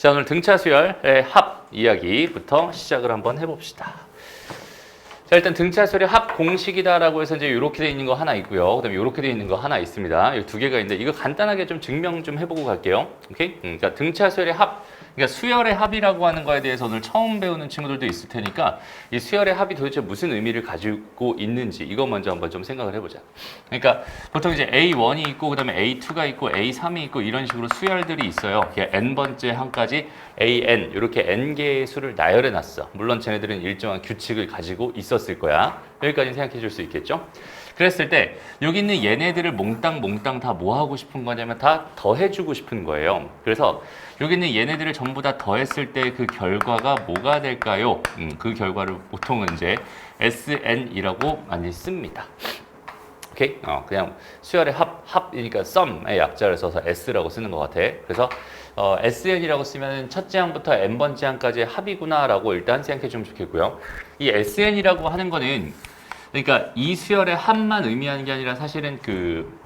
자, 오늘 등차 수열의 합 이야기부터 시작을 한번 해봅시다. 자, 일단 등차 수열의 합 공식이다라고 해서 이제 이렇게 돼 있는 거 하나 있고요. 그다음에 이렇게 돼 있는 거 하나 있습니다. 이 두 개가 있는데 이거 간단하게 좀 증명 좀 해보고 갈게요. 오케이? 그러니까 등차 수열의 합, 그러니까 수열의 합이라고 하는 거에 대해서 오늘 처음 배우는 친구들도 있을 테니까 이 수열의 합이 도대체 무슨 의미를 가지고 있는지 이거 먼저 한번 좀 생각을 해보자. 그러니까 보통 이제 A1이 있고 그다음에 A2가 있고 A3이 있고 이런 식으로 수열들이 있어요. n번째 항까지 AN 이렇게 n개의 수를 나열해 놨어. 물론 쟤네들은 일정한 규칙을 가지고 있었을 거야. 여기까지 생각해 줄 수 있겠죠? 그랬을 때 여기 있는 얘네들을 몽땅 다 뭐 하고 싶은 거냐면 다 더해주고 싶은 거예요. 그래서 여기 있는 얘네들을 전부 다 더했을 때 그 결과가 뭐가 될까요? 그 결과를 보통은 이제 SN이라고 많이 씁니다. 오케이? 그냥 수열의 합이니까 sum의 약자를 써서 S라고 쓰는 것 같아. 그래서 SN이라고 쓰면 첫째 항부터 n번째 항까지의 합이구나라고 일단 생각해 주면 좋겠고요. 이 SN이라고 하는 거는 그러니까 이 수열의 합만 의미하는 게 아니라 사실은 그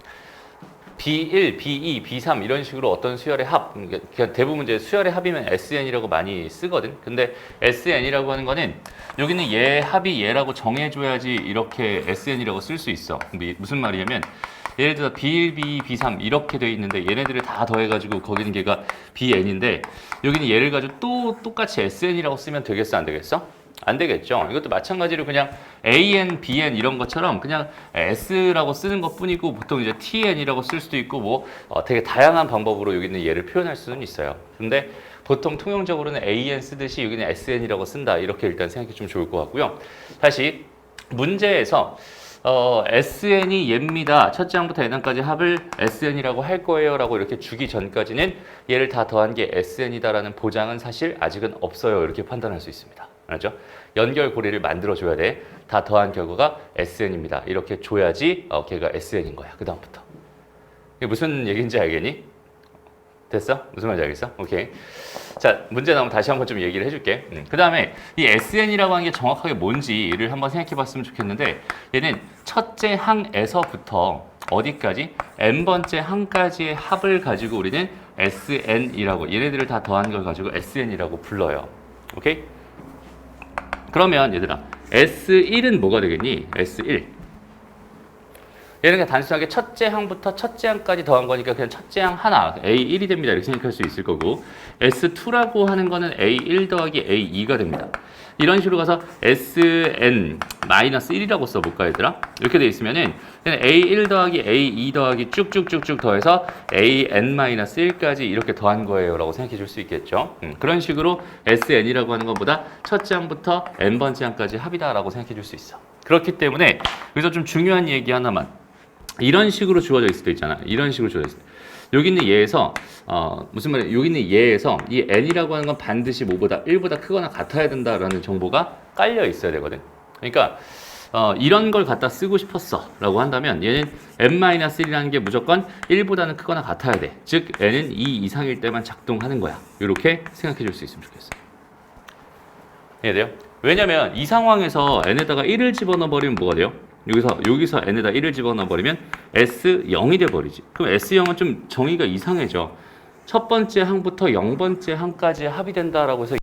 B1, B2, B3 이런 식으로 어떤 수열의 합, 그러니까 대부분 이제 수열의 합이면 SN이라고 많이 쓰거든. 근데 SN이라고 하는 거는 여기는 얘 합이 얘라고 정해줘야지 이렇게 SN이라고 쓸 수 있어. 무슨 말이냐면 예를 들어 B1, B2, B3 이렇게 돼 있는데 얘네들을 다 더해가지고 거기는 걔가 BN인데 여기는 얘를 가지고 또 똑같이 SN이라고 쓰면 되겠어, 안 되겠어? 안 되겠죠. 이것도 마찬가지로 그냥 AN, BN 이런 것처럼 그냥 S라고 쓰는 것 뿐이고 보통 이제 TN이라고 쓸 수도 있고 뭐 되게 다양한 방법으로 여기 있는 얘를 표현할 수는 있어요. 근데 보통 통용적으로는 AN 쓰듯이 여기는 SN이라고 쓴다. 이렇게 일단 생각해 주면 좋을 것 같고요. 다시 문제에서 SN이 얘입니다. 첫째 항부터 n항까지 합을 SN이라고 할 거예요 라고 이렇게 주기 전까지는 얘를 다 더한 게 SN이다라는 보장은 사실 아직은 없어요. 이렇게 판단할 수 있습니다. 알죠? 연결고리를 만들어줘야 돼. 다 더한 결과가 SN입니다. 이렇게 줘야지 걔가 SN인 거야. 그 다음부터. 이게 무슨 얘기인지 알겠니? 됐어? 무슨 말인지 알겠어? 오케이. 자, 문제 나오면 다시 한번 좀 얘기를 해줄게. 그 다음에 이 SN이라고 하는 게 정확하게 뭔지를 한번 생각해 봤으면 좋겠는데 얘는 첫째 항에서부터 어디까지? n번째 항까지의 합을 가지고 우리는 SN이라고 얘네들을 다 더한 걸 가지고 SN이라고 불러요. 오케이? 그러면 얘들아 S1은 뭐가 되겠니? S1 얘는 그냥 단순하게 첫째 항부터 첫째 항까지 더한 거니까 그냥 첫째 항 하나 A1이 됩니다. 이렇게 생각할 수 있을 거고 S2라고 하는 거는 A1 더하기 A2가 됩니다. 이런 식으로 가서 SN-1이라고 써볼까 얘들아? 이렇게 돼 있으면은 A1 더하기 A2 더하기 쭉쭉쭉쭉 더해서 AN-1까지 이렇게 더한 거예요 라고 생각해 줄 수 있겠죠. 그런 식으로 SN이라고 하는 것보다 첫째 항부터 n번째 항까지 합이다 라고 생각해 줄 수 있어. 그렇기 때문에 여기서 좀 중요한 얘기 하나만 이런 식으로 주어져 있을 때 있잖아. 이런 식으로 주어져 있을 때 여기 있는 얘에서 무슨 말이야? 여기 있는 얘에서 이 n이라고 하는 건 반드시 뭐보다 1보다 크거나 같아야 된다라는 정보가 깔려 있어야 되거든. 그러니까 이런 걸 갖다 쓰고 싶었어 라고 한다면 얘는 n-1이라는 게 무조건 1보다는 크거나 같아야 돼. 즉 n은 2 이상일 때만 작동하는 거야. 이렇게 생각해 줄 수 있으면 좋겠어. 이해돼요? 왜냐면 이 상황에서 n에다가 1을 집어넣어 버리면 뭐가 돼요? 여기서 n에다 1을 집어넣어 버리면 S0이 돼 버리지. 그럼 S0은 좀 정의가 이상해져. 첫 번째 항부터 0번째 항까지 합이 된다라고 해서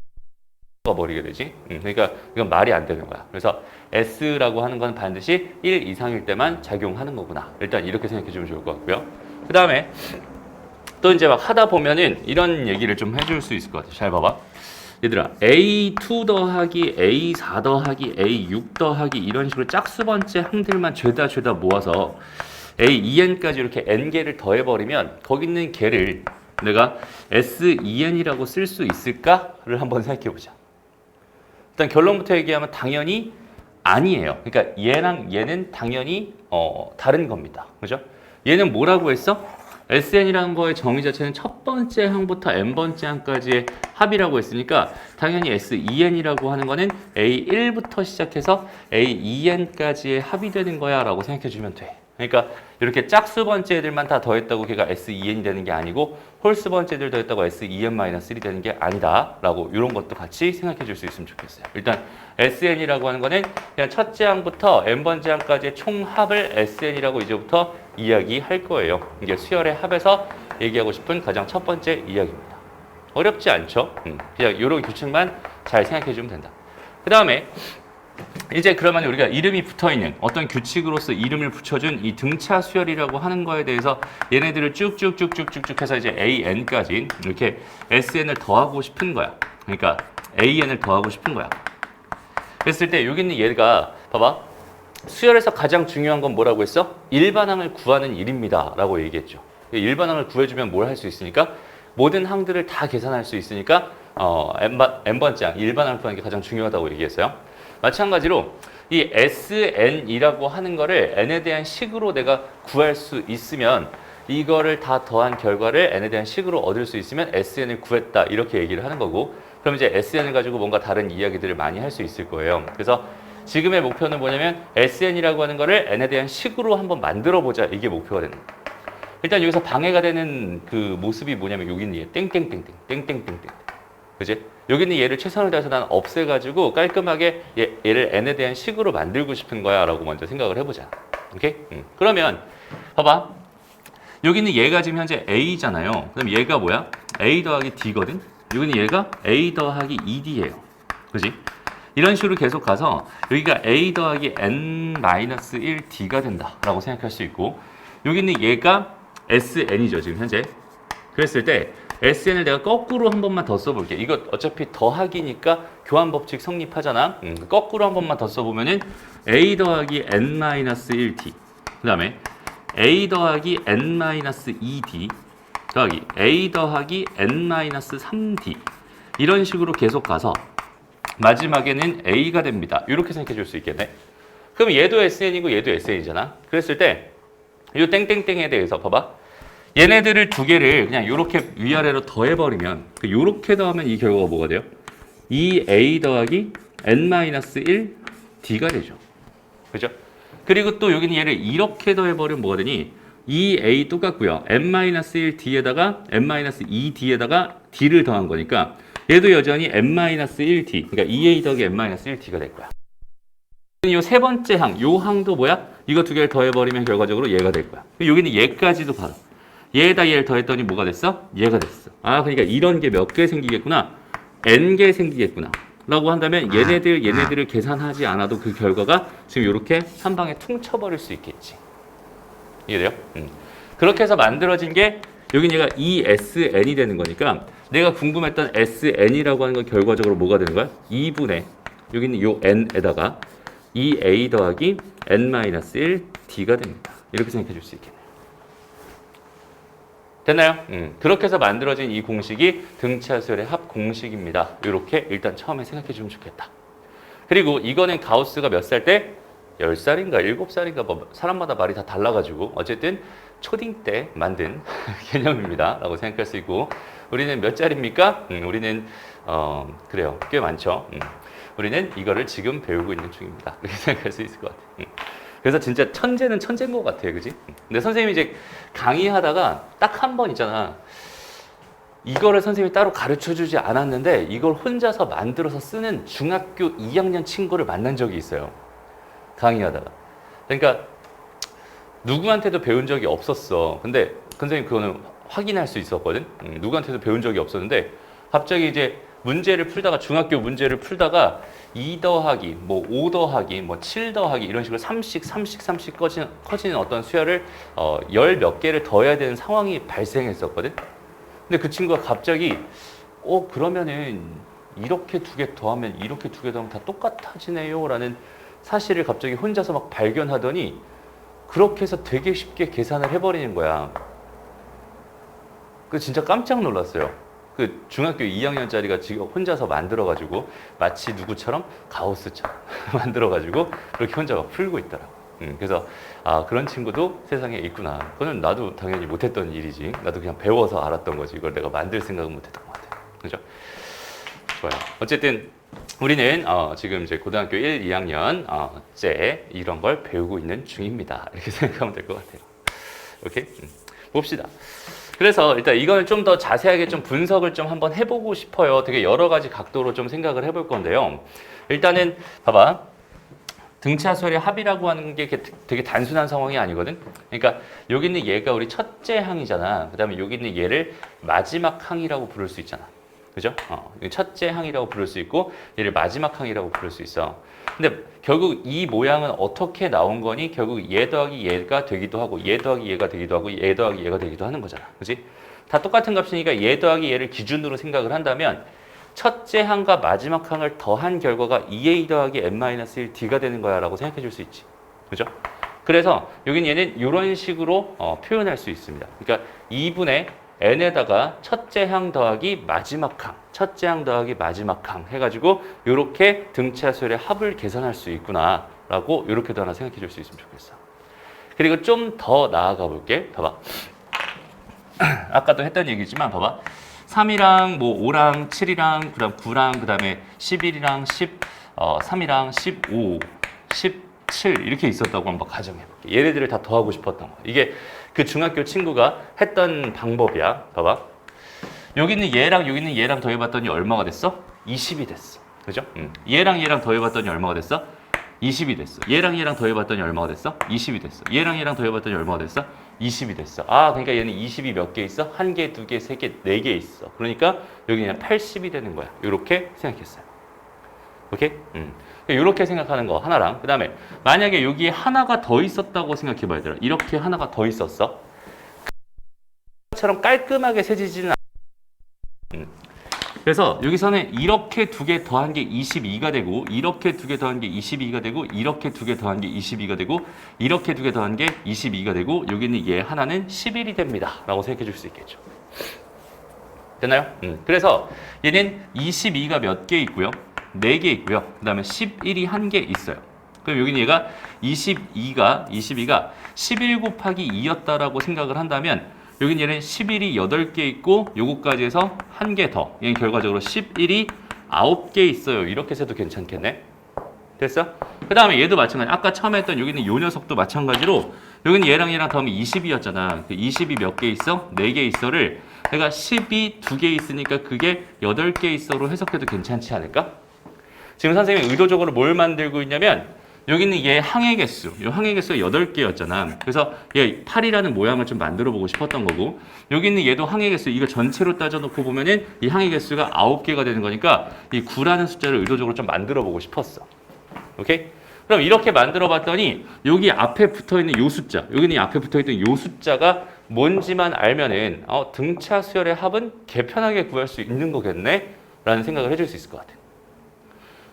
버리게 되지. 그러니까 이건 말이 안 되는 거야. 그래서 S라고 하는 건 반드시 1 이상일 때만 작용하는 거구나. 일단 이렇게 생각해 주면 좋을 것 같고요. 그 다음에 또 이제 막 하다 보면은 이런 얘기를 좀 해줄 수 있을 것 같아. 잘 봐봐. 얘들아 A2 더하기 A4 더하기 A6 더하기 이런 식으로 짝수번째 항들만 죄다 모아서 A2n까지 이렇게 n개를 더해버리면 거기 있는 개를 내가 S2n이라고 쓸 수 있을까를 한번 생각해보자. 일단 결론부터 얘기하면 당연히 아니에요. 그러니까 얘랑 얘는 당연히 다른 겁니다. 그죠? 얘는 뭐라고 했어? SN이라는 거의 정의 자체는 첫 번째 항부터 n번째 항까지의 합이라고 했으니까 당연히 S2n이라고 하는 거는 A1부터 시작해서 A2n까지의 합이 되는 거야 라고 생각해 주면 돼. 그러니까 이렇게 짝수 번째 애들만 다 더했다고 걔가 S2n이 되는 게 아니고 홀수 번째 애들 더했다고 S2n-1이 되는 게 아니다 라고 이런 것도 같이 생각해 줄 수 있으면 좋겠어요. 일단 SN이라고 하는 거는 그냥 첫째 항부터 n번째 항까지의 총합을 SN이라고 이제부터 이야기할 거예요. 이게 수열의 합에서 얘기하고 싶은 가장 첫 번째 이야기입니다. 어렵지 않죠? 그냥 이런 규칙만 잘 생각해 주면 된다. 그 다음에 이제 그러면 우리가 이름이 붙어있는 어떤 규칙으로서 이름을 붙여준 이 등차 수열이라고 하는 거에 대해서 얘네들을 쭉쭉쭉쭉쭉 해서 이제 AN까지 이렇게 SN을 더하고 싶은 거야. 그러니까 AN을 더하고 싶은 거야. 그랬을 때 여기 있는 얘가 봐봐. 수열에서 가장 중요한 건 뭐라고 했어? 일반항을 구하는 일입니다 라고 얘기했죠. 일반항을 구해주면 뭘 할 수 있으니까 모든 항들을 다 계산할 수 있으니까 n번째 항 일반항을 구하는 게 가장 중요하다고 얘기했어요. 마찬가지로 이 SN이라고 하는 거를 n에 대한 식으로 내가 구할 수 있으면 이거를 다 더한 결과를 n에 대한 식으로 얻을 수 있으면 SN을 구했다 이렇게 얘기를 하는 거고, 그럼 이제 SN을 가지고 뭔가 다른 이야기들을 많이 할 수 있을 거예요. 그래서 지금의 목표는 뭐냐면 SN이라고 하는 거를 n에 대한 식으로 한번 만들어 보자, 이게 목표가 되는 거예요. 일단 여기서 방해가 되는 그 모습이 뭐냐면 여기 있는 얘 땡땡땡땡 땡땡땡땡, 그지? 여기 있는 얘를 최선을 다해서 난 없애가지고 깔끔하게 얘를 n에 대한 식으로 만들고 싶은 거야 라고 먼저 생각을 해보자. 오케이? 그러면 봐봐, 여기 있는 얘가 지금 현재 a잖아요. 그럼 얘가 뭐야? a 더하기 d거든. 여기 있는 얘가 a 더하기 2d예요. 그지? 이런 식으로 계속 가서 여기가 a 더하기 n-1d가 된다라고 생각할 수 있고, 여기 있는 얘가 sn이죠 지금 현재. 그랬을 때 sn을 내가 거꾸로 한 번만 더 써볼게. 이거 어차피 더하기니까 교환 법칙 성립하잖아. 거꾸로 한 번만 더 써보면은 a 더하기 n-1d, 그 다음에 a 더하기 n-2d 더하기 a 더하기 n-3d, 이런 식으로 계속 가서 마지막에는 a가 됩니다. 이렇게 생각해 줄 수 있겠네. 그럼 얘도 sn이고 얘도 sn이잖아. 그랬을 때 이 땡땡땡에 대해서 봐봐. 얘네들을 두 개를 그냥 이렇게 위아래로 더해버리면 이렇게 더하면 이 결과가 뭐가 돼요? 2a 더하기 n-1d가 되죠. 그죠? 그리고 또 여기는 얘를 이렇게 더해버리면 뭐가 되니? 2a 똑같고요. n-1d에다가 n-2d에다가 d를 더한 거니까 얘도 여전히 n-1d, 그러니까 2a 더하기 n-1d가 될 거야. 이 세 번째 항, 요 항도 뭐야? 이거 두 개를 더해버리면 결과적으로 얘가 될 거야. 여기는 얘까지도 봐라. 얘에다 얘를 더했더니 뭐가 됐어? 얘가 됐어. 아, 그러니까 이런 게 몇 개 생기겠구나? n개 생기겠구나. 라고 한다면 얘네들을 계산하지 않아도 그 결과가 지금 이렇게 한 방에 퉁쳐버릴 수 있겠지. 이해돼요? 그렇게 해서 만들어진 게 여긴 얘가 ESN이 되는 거니까 내가 궁금했던 SN이라고 하는 건 결과적으로 뭐가 되는 거야? 2분의 여기는 요 n에다가 2a 더하기 n-1d가 됩니다. 이렇게 생각해 줄 수 있겠네요. 됐나요? 그렇게 해서 만들어진 이 공식이 등차수열의 합 공식입니다. 이렇게 일단 처음에 생각해 주면 좋겠다. 그리고 이거는 가우스가 몇 살 때? 10살인가 7살인가 뭐 사람마다 말이 다 달라가지고 어쨌든 초딩 때 만든 개념입니다 라고 생각할 수 있고, 우리는 몇 살입니까? 우리는 그래요, 꽤 많죠. 우리는 이거를 지금 배우고 있는 중입니다. 이렇게 생각할 수 있을 것 같아요. 그래서 진짜 천재는 천재인 것 같아요. 그지? 근데 선생님이 이제 강의하다가 딱 한 번 있잖아. 이거를 선생님이 따로 가르쳐주지 않았는데 이걸 혼자서 만들어서 쓰는 중학교 2학년 친구를 만난 적이 있어요. 강의하다가. 그러니까 누구한테도 배운 적이 없었어. 근데 선생님 그거는 확인할 수 있었거든. 누구한테도 배운 적이 없었는데 갑자기 이제 문제를 풀다가 중학교 문제를 풀다가 2 더하기, 뭐 5 더하기, 뭐 7 더하기 이런 식으로 3씩 커지는 어떤 수열을 10 몇 개를 더해야 되는 상황이 발생했었거든. 근데 그 친구가 갑자기 그러면은 이렇게 두 개 더하면 이렇게 두 개 더하면 다 똑같아지네요 라는 사실을 갑자기 혼자서 막 발견하더니 그렇게 해서 되게 쉽게 계산을 해버리는 거야. 그 진짜 깜짝 놀랐어요. 그 중학교 2학년짜리가 지금 혼자서 만들어가지고 마치 누구처럼 가우스처럼 만들어가지고 그렇게 혼자 막 풀고 있더라고. 그래서 그런 친구도 세상에 있구나. 그거는 나도 당연히 못했던 일이지. 나도 그냥 배워서 알았던 거지. 이걸 내가 만들 생각은 못했던 것 같아요. 그죠? 좋아요. 어쨌든 우리는 지금 이제 고등학교 1, 2학년째 이런 걸 배우고 있는 중입니다. 이렇게 생각하면 될 것 같아요. 오케이? 봅시다. 그래서 일단 이거는 좀 더 자세하게 좀 분석을 좀 한번 해보고 싶어요. 되게 여러 가지 각도로 좀 생각을 해볼 건데요. 일단은 봐봐. 등차수열의 합이라고 하는 게 되게 단순한 상황이 아니거든. 그러니까 여기 있는 얘가 우리 첫째 항이잖아. 그 다음에 여기 있는 얘를 마지막 항이라고 부를 수 있잖아. 그죠? 첫째 항이라고 부를 수 있고 얘를 마지막 항이라고 부를 수 있어. 근데 결국 이 모양은 어떻게 나온 거니? 결국 얘 더하기 얘가 되기도 하고 얘 더하기 얘가 되기도 하고 얘 더하기 얘가 되기도 하는 거잖아. 그지? 다 똑같은 값이니까 얘 더하기 얘를 기준으로 생각을 한다면 첫째 항과 마지막 항을 더한 결과가 2a 더하기 n-1d가 되는 거야 라고 생각해 줄 수 있지. 그죠? 그래서 여기는 얘는 이런 식으로 표현할 수 있습니다. 그러니까 2분의 n에다가 첫째 항 더하기 마지막 항, 첫째 항 더하기 마지막 항 해가지고 이렇게 등차수열의 합을 계산할 수 있구나 라고 이렇게도 하나 생각해 줄 수 있으면 좋겠어. 그리고 좀 더 나아가 볼게. 봐봐. 아까도 했던 얘기지만 봐봐. 3이랑 뭐 5랑 7이랑 그다음 9랑 그다음에 11이랑 10, 3이랑 15, 17 이렇게 있었다고 한번 가정해 볼게. 얘네들을 다 더하고 싶었던 거. 이게 그 중학교 친구가 했던 방법이야. 봐봐. 여기 있는 얘랑 여기 있는 얘랑 더해봤더니 얼마가 됐어? 20이 됐어. 그죠? 얘랑 얘랑 더해봤더니 얼마가 됐어? 20이 됐어. 얘랑 얘랑 더해봤더니 얼마가 됐어? 20이 됐어. 얘랑 얘랑 더해봤더니 얼마가 됐어? 20이 됐어. 아, 그러니까 얘는 20이 몇 개 있어? 1개, 2개, 3개, 4개 있어. 그러니까 여기 그냥 80이 되는 거야. 이렇게 생각했어요. 오케이? 이렇게 생각하는 거 하나랑, 그 다음에 만약에 여기에 하나가 더 있었다고 생각해 봐야 돼. 이렇게 하나가 더 있었어. 처럼 깔끔하게 세지지는 않아. 그래서 여기서는 이렇게 두 개 더한 게 22가 되고, 이렇게 두 개 더한 게 22가 되고, 이렇게 두 개 더한 게 22가 되고, 이렇게 두 개 더한 게 22가 되고, 여기는 얘 하나는 11이 됩니다. 라고 생각해 줄 수 있겠죠. 됐나요? 그래서 얘는 22가 몇 개 있고요. 4개 있고요. 그 다음에 11이 1개 있어요. 그럼 여기는 얘가 22가 11 곱하기 2였다라고 생각을 한다면 여긴 얘는 11이 8개 있고 요거까지 해서 1개 더. 얘는 결과적으로 11이 9개 있어요. 이렇게 해도 괜찮겠네. 됐어? 그 다음에 얘도 마찬가지. 아까 처음에 했던 여기는 요 녀석도 마찬가지로 여기는 얘랑 얘랑 더하면 20이었잖아. 그 20이 몇 개 있어? 4개 있어를 내가 10이 2개 있으니까 그게 8개 있어로 해석해도 괜찮지 않을까? 지금 선생님이 의도적으로 뭘 만들고 있냐면 여기는 얘 항의 개수, 이 항의 개수가 8개였잖아. 그래서 얘 8이라는 모양을 좀 만들어 보고 싶었던 거고 여기 있는 얘도 항의 개수, 이거 전체로 따져놓고 보면은 이 항의 개수가 9개가 되는 거니까 이 9라는 숫자를 의도적으로 좀 만들어 보고 싶었어. 오케이? 그럼 이렇게 만들어 봤더니 여기 앞에 붙어 있는 요 숫자, 여기는 이 앞에 붙어 있는 요 숫자가 뭔지만 알면은 등차 수열의 합은 개편하게 구할 수 있는 거겠네? 라는 생각을 해줄 수 있을 것 같아.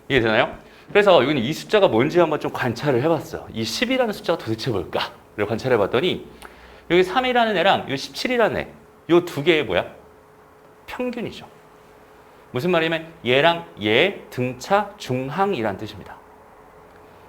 이해되나요? 그래서 여기는 이 숫자가 뭔지 한번 좀 관찰을 해봤어. 이 10이라는 숫자가 도대체 뭘까? 를 관찰해봤더니 여기 3이라는 애랑 이 17이라는 애, 이 두 개의 뭐야? 평균이죠. 무슨 말이냐면 얘랑 얘 등차 중항이란 뜻입니다.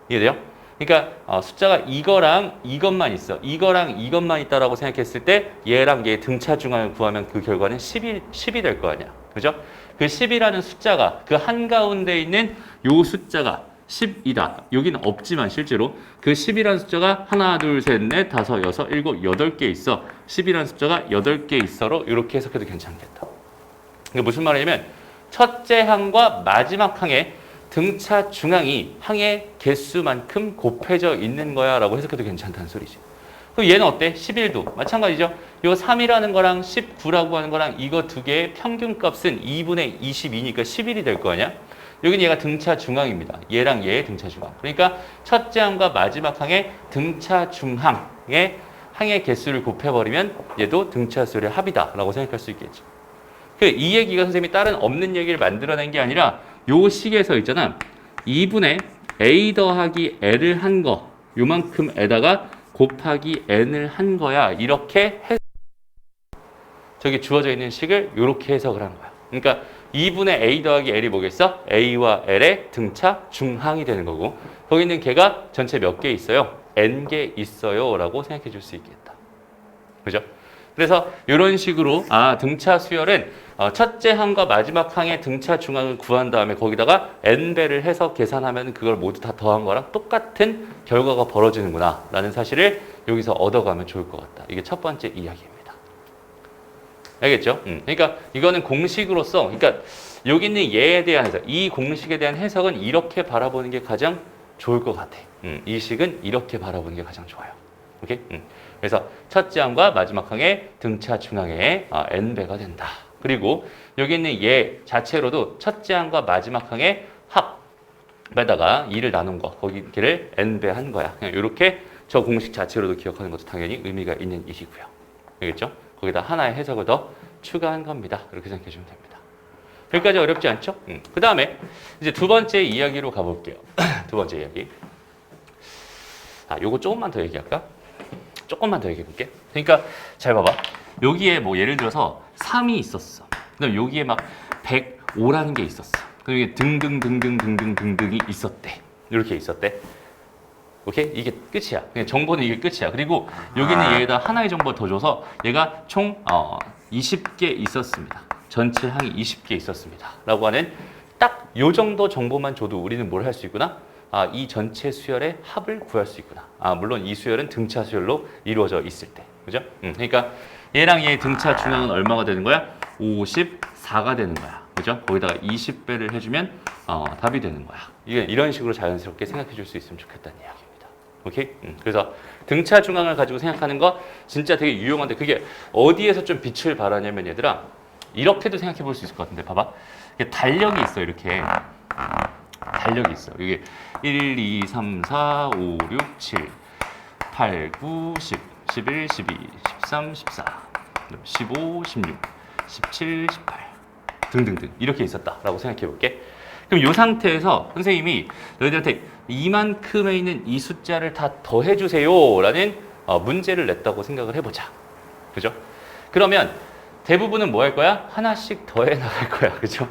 이해돼요? 그러니까 숫자가 이거랑 이것만 있어. 이거랑 이것만 있다라고 생각했을 때 얘랑 얘 등차 중항을 구하면 그 결과는 10이 될 거 아니야. 그죠? 그 10이라는 숫자가 그 한가운데 있는 요 숫자가 10이다. 여기는 없지만 실제로 그 10이라는 숫자가 하나, 둘, 셋, 넷, 다섯, 여섯, 일곱, 8개 있어. 10이라는 숫자가 8개 있어로 이렇게 해석해도 괜찮겠다. 이게 무슨 말이냐면 첫째 항과 마지막 항의 등차 중항이 항의 개수만큼 곱해져 있는 거야 라고 해석해도 괜찮다는 소리지. 그럼 얘는 어때? 11도 마찬가지죠. 요 3이라는 거랑 19라고 하는 거랑 이거 두 개의 평균값은 2분의 22니까 11이 될 거 아니야? 여기는 얘가 등차 중항입니다. 얘랑 얘의 등차 중항. 그러니까 첫째 항과 마지막 항의 등차 중항의 항의 개수를 곱해버리면 얘도 등차 수열의 합이다 라고 생각할 수 있겠죠. 이 얘기가 선생님이 다른 없는 얘기를 만들어낸 게 아니라 요 식에서 있잖아. 2분의 a 더하기 l을 한 거 요만큼에다가 곱하기 n을 한 거야. 이렇게 저기 주어져 있는 식을 이렇게 해석을 한 거야. 그러니까 2분의 a 더하기 l이 뭐겠어? a와 l의 등차 중항이 되는 거고 거기 있는 개가 전체 몇 개 있어요? n개 있어요 라고 생각해 줄 수 있겠다. 그죠? 그래서 이런 식으로 등차 수열은 첫째 항과 마지막 항의 등차 중항을 구한 다음에 거기다가 n배를 해서 계산하면 그걸 모두 다 더한 거랑 똑같은 결과가 벌어지는구나 라는 사실을 여기서 얻어가면 좋을 것 같다. 이게 첫 번째 이야기입니다. 알겠죠? 그러니까 이거는 공식으로서 그러니까 여기 있는 얘에 대한 해석, 이 공식에 대한 해석은 이렇게 바라보는 게 가장 좋을 것 같아. 이 식은 이렇게 바라보는 게 가장 좋아요. 오케이? 그래서 첫째 항과 마지막 항의 등차 중항의 n배가 된다. 그리고 여기 있는 얘 자체로도 첫째 항과 마지막 항의 합에다가 2를 나눈 거, 거기를 n배 한 거야. 그냥 이렇게 저 공식 자체로도 기억하는 것도 당연히 의미가 있는 일이고요. 알겠죠? 거기다 하나의 해석을 더 추가한 겁니다. 이렇게 생각해 주면 됩니다. 여기까지 어렵지 않죠? 그 다음에 이제 두 번째 이야기로 가볼게요. 두 번째 이야기. 요거 조금만 더 얘기할까? 조금만 더 얘기해 볼게. 그러니까 잘 봐봐. 여기에 뭐 예를 들어서 3이 있었어. 그다음 여기에 막 105라는 게 있었어. 그리고 이게 등등이 있었대. 이렇게 있었대. 오케이? 이게 끝이야. 그냥 정보는 이게 끝이야. 그리고 여기는 얘에다 하나의 정보를 더 줘서 얘가 총 20개 있었습니다. 전체 항이 20개 있었습니다. 라고 하는 딱 요 정도 정보만 줘도 우리는 뭘 할 수 있구나? 이 전체 수열의 합을 구할 수 있구나. 물론 이 수열은 등차 수열로 이루어져 있을 때. 그죠? 그러니까 얘랑 얘의 등차 중앙은 얼마가 되는 거야? 54가 되는 거야. 그죠? 거기다가 20배를 해주면 답이 되는 거야. 이런 식으로 자연스럽게 생각해 줄 수 있으면 좋겠다는 이야기입니다. 오케이? 그래서 등차 중앙을 가지고 생각하는 거 진짜 되게 유용한데 그게 어디에서 좀 빛을 발하냐면 얘들아 이렇게도 생각해 볼 수 있을 것 같은데 봐봐. 달력이 있어 이렇게. 달력이 있어. 이게 1, 2, 3, 4, 5, 6, 7, 8, 9, 10, 11, 12, 13, 14, 15, 16, 17, 18 등등등 이렇게 있었다라고 생각해 볼게. 그럼 이 상태에서 선생님이 너희들한테 이만큼에 있는 이 숫자를 다 더해주세요 라는 문제를 냈다고 생각을 해보자. 그죠? 그러면 대부분은 뭐 할 거야? 하나씩 더해 나갈 거야. 그죠?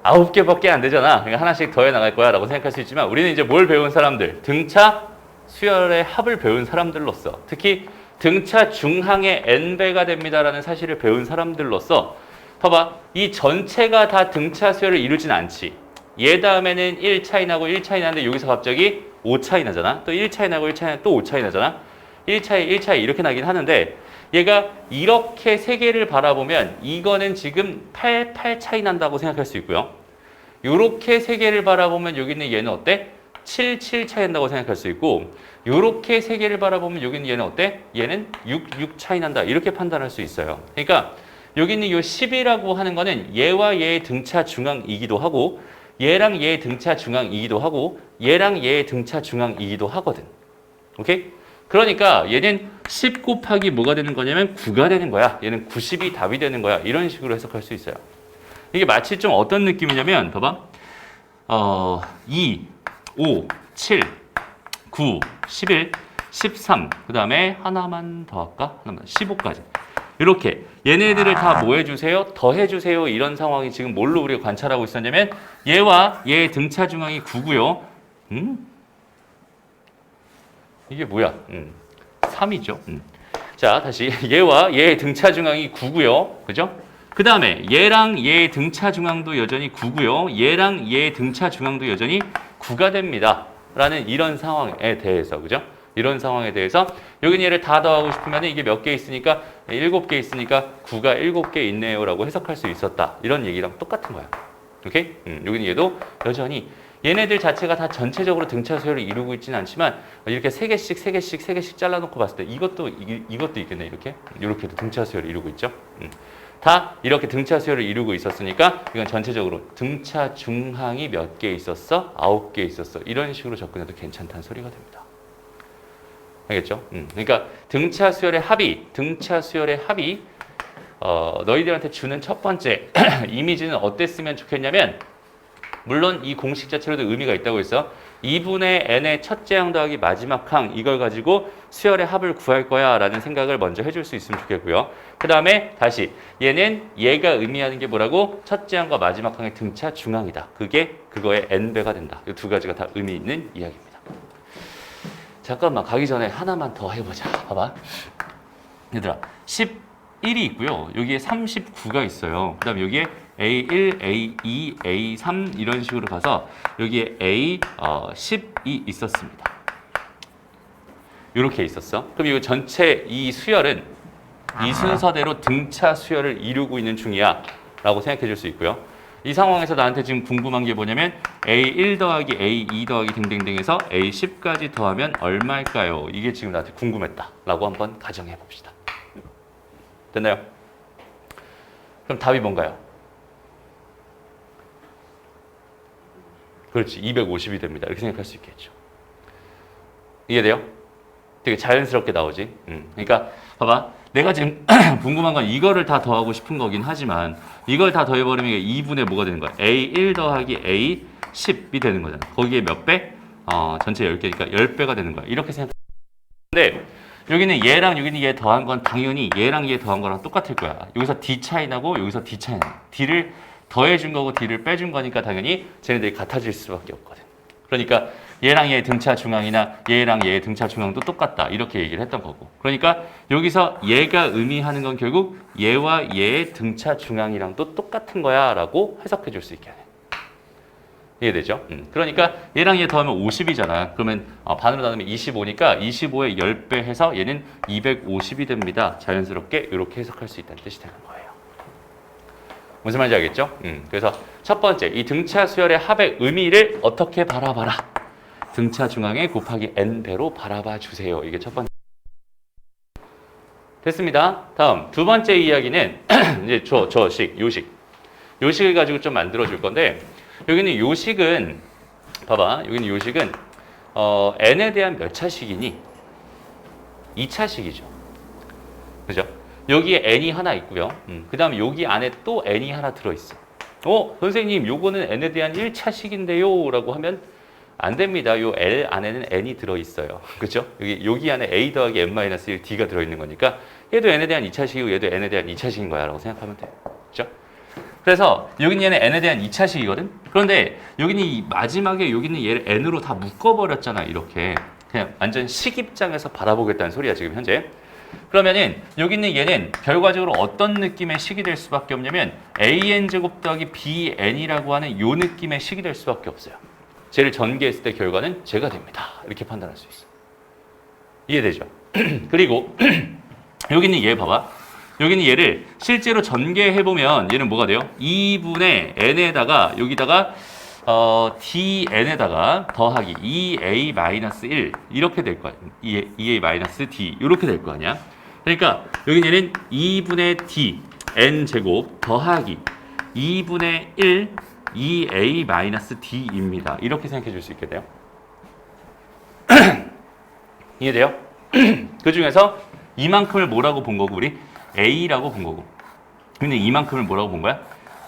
9개밖에 안 되잖아. 그러니까 하나씩 더해 나갈 거야 라고 생각할 수 있지만 우리는 이제 뭘 배운 사람들? 등차 수열의 합을 배운 사람들로서 특히 등차 중항의 n배가 됩니다라는 사실을 배운 사람들로서 봐봐. 이 전체가 다 등차 수열을 이루진 않지. 얘 다음에는 1 차이 나고 1 차이 나는데 여기서 갑자기 5 차이 나잖아. 또 1 차이 나고 1 차이 나고 또 5 차이 나잖아. 1 차이 1 차이 이렇게 나긴 하는데 얘가 이렇게 세 개를 바라보면 이거는 지금 8 차이 난다고 생각할 수 있고요. 요렇게 세 개를 바라보면 여기 있는 얘는 어때? 7 차이 난다고 생각할 수 있고 요렇게 세 개를 바라보면 여기 있는 얘는 어때? 얘는 6 차이 난다. 이렇게 판단할 수 있어요. 그러니까 여기 있는 요 10이라고 하는 거는 얘와 얘의 등차 중앙이기도 하고 얘랑 얘의 등차 중앙이기도 하고 얘랑 얘의 등차 중앙이기도 하거든. 오케이? 그러니까 얘는 10 곱하기 뭐가 되는 거냐면 9가 되는 거야. 얘는 90이 답이 되는 거야. 이런 식으로 해석할 수 있어요. 이게 마치 좀 어떤 느낌이냐면 봐봐. 2, 5, 7, 9, 11, 13 그 다음에 하나만 더 할까? 하나만 15까지. 이렇게 얘네들을 다 뭐 해주세요? 더 해주세요. 이런 상황이 지금 뭘로 우리가 관찰하고 있었냐면 얘와 얘의 등차 중앙이 9고요. 이게 뭐야? 3이죠. 자, 다시 얘와 얘의 등차 중앙이 9고요. 그죠? 그 다음에 얘랑 얘의 등차 중앙도 여전히 9고요. 얘랑 얘의 등차 중앙도 여전히 9가 됩니다. 라는 이런 상황에 대해서, 그죠? 이런 상황에 대해서 여기는 얘를 다 더하고 싶으면 이게 몇 개 있으니까 7개 있으니까 9가 7개 있네요 라고 해석할 수 있었다. 이런 얘기랑 똑같은 거야. 오케이? 여기는 얘도 여전히 얘네들 자체가 다 전체적으로 등차 수열을 이루고 있지는 않지만 이렇게 3개씩 잘라놓고 봤을 때 이것도 있겠네. 이렇게도 등차 수열을 이루고 있죠. 다 이렇게 등차 수열을 이루고 있었으니까 이건 전체적으로 등차 중항이 몇 개 있었어? 9개 있었어. 이런 식으로 접근해도 괜찮다는 소리가 됩니다. 알겠죠? 그러니까 등차 수열의 합이 너희들한테 주는 첫 번째 이미지는 어땠으면 좋겠냐면 물론 이 공식 자체로도 의미가 있다고 했어. 2분의 n의 첫째 항 더하기 마지막 항 이걸 가지고 수열의 합을 구할 거야 라는 생각을 먼저 해줄 수 있으면 좋겠고요. 그 다음에 다시 얘가 의미하는 게 뭐라고? 첫째 항과 마지막 항의 등차 중항이다. 그게 그거의 n배가 된다. 이 두 가지가 다 의미 있는 이야기입니다. 잠깐만 가기 전에 하나만 더 해보자. 봐봐. 얘들아 11이 있고요. 여기에 39가 있어요. 그 다음에 여기에 A1, A2, A3 이런 식으로 가서 여기에 A10이 있었습니다. 이렇게 있었어. 그럼 이 전체 이 수열은 이 순서대로 등차 수열을 이루고 있는 중이야 라고 생각해 줄 수 있고요. 이 상황에서 나한테 지금 궁금한 게 뭐냐면 A1 더하기 A2 더하기 등등등 해서 A10까지 더하면 얼마일까요? 이게 지금 나한테 궁금했다 라고 한번 가정해 봅시다. 됐나요? 그럼 답이 뭔가요? 그렇지. 250이 됩니다. 이렇게 생각할 수 있겠죠. 이해돼요? 되게 자연스럽게 나오지. 그러니까 봐봐. 내가 지금 궁금한 건 이거를 다 더하고 싶은 거긴 하지만 이걸 다 더해버리면 2분의 뭐가 되는 거야? A1 더하기 A10이 되는 거잖아. 거기에 몇 배? 전체 10개니까 10배가 되는 거야. 이렇게 생각하는데 여기는 얘랑 여기는 얘 더한 건 당연히 얘랑 얘 더한 거랑 똑같을 거야. 여기서 D 차이 나고 여기서 D 차이 나. D를 더해준 거고 D를 빼준 거니까 당연히 쟤네들이 같아질 수밖에 없거든. 그러니까 얘랑 얘 등차 중앙이나 얘랑 얘 등차 중앙도 똑같다. 이렇게 얘기를 했던 거고. 그러니까 여기서 얘가 의미하는 건 결국 얘와 얘의 등차 중앙이랑도 똑같은 거야 라고 해석해 줄 수 있게 하네. 이해되죠? 그러니까 얘랑 얘 더하면 50이잖아. 그러면 반으로 나누면 25니까 25에 10배 해서 얘는 250이 됩니다. 자연스럽게 이렇게 해석할 수 있다는 뜻이 되는 거예요. 무슨 말인지 알겠죠? 그래서 첫 번째, 이 등차 수열의 합의 의미를 어떻게 바라봐라. 등차 중앙에 곱하기 n배로 바라봐 주세요. 이게 첫 번째. 됐습니다. 다음 두 번째 이야기는 이제 요식을 가지고 좀 만들어 줄 건데 여기는 요식은 봐봐. 여기는 요식은 n에 대한 몇 차식이니? 2차식이죠. 그죠? 여기에 n이 하나 있고요. 그 다음에 여기 안에 또 n이 하나 들어있어. 선생님 요거는 n에 대한 1차식인데요 라고 하면 안 됩니다. 요 L 안에는 n이 들어있어요. 그죠? 여기 안에 a 더하기 n-1 d가 들어있는 거니까 얘도 n에 대한 2차식이고 얘도 n에 대한 2차식인 거야 라고 생각하면 돼요. 그죠? 그래서 여기는 얘는 n에 대한 2차식이거든? 그런데 여기는 이 마지막에 여기는 얘를 n으로 다 묶어버렸잖아. 이렇게. 그냥 완전 식 입장에서 바라보겠다는 소리야 지금 현재. 그러면은 여기 있는 얘는 결과적으로 어떤 느낌의 식이 될 수밖에 없냐면 an제곱 더하기 bn이라고 하는 요 느낌의 식이 될 수밖에 없어요. 쟤를 전개했을 때 결과는 쟤가 됩니다. 이렇게 판단할 수 있어. 이해되죠? 그리고 여기 있는 얘 봐봐. 여기 있는 얘를 실제로 전개해보면 얘는 뭐가 돼요? 2분의 n에다가 여기다가 dn에다가 더하기 2a-1 이렇게 될 거야. 2a-d 이렇게 될 거 아니야. 그러니까 여기 얘는 2분의 d n 제곱 더하기 2분의 1 2a-d입니다. 이렇게 생각해 줄 수 있게 돼요. 이해돼요? 그 중에서 이만큼을 뭐라고 본 거고 우리? a라고 본 거고. 근데 이만큼을 뭐라고 본 거야?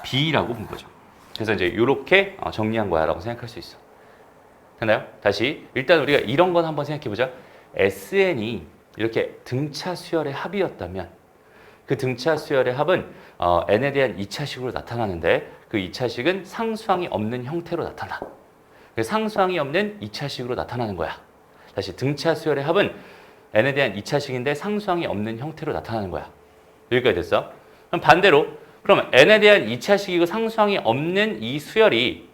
b라고 본 거죠. 그래서 이제 이렇게 정리한 거야 라고 생각할 수 있어. 됐나요? 다시 일단 우리가 이런 건 한번 생각해 보자. SN이 이렇게 등차 수열의 합이었다면 그 등차 수열의 합은 n에 대한 2차식으로 나타나는데 그 2차식은 상수항이 없는 형태로 나타나. 상수항이 없는 2차식으로 나타나는 거야. 다시 등차 수열의 합은 n에 대한 2차식인데 상수항이 없는 형태로 나타나는 거야. 여기까지 됐어? 그럼 반대로 그럼 n에 대한 2차식이고 상수항이 없는 이 수열이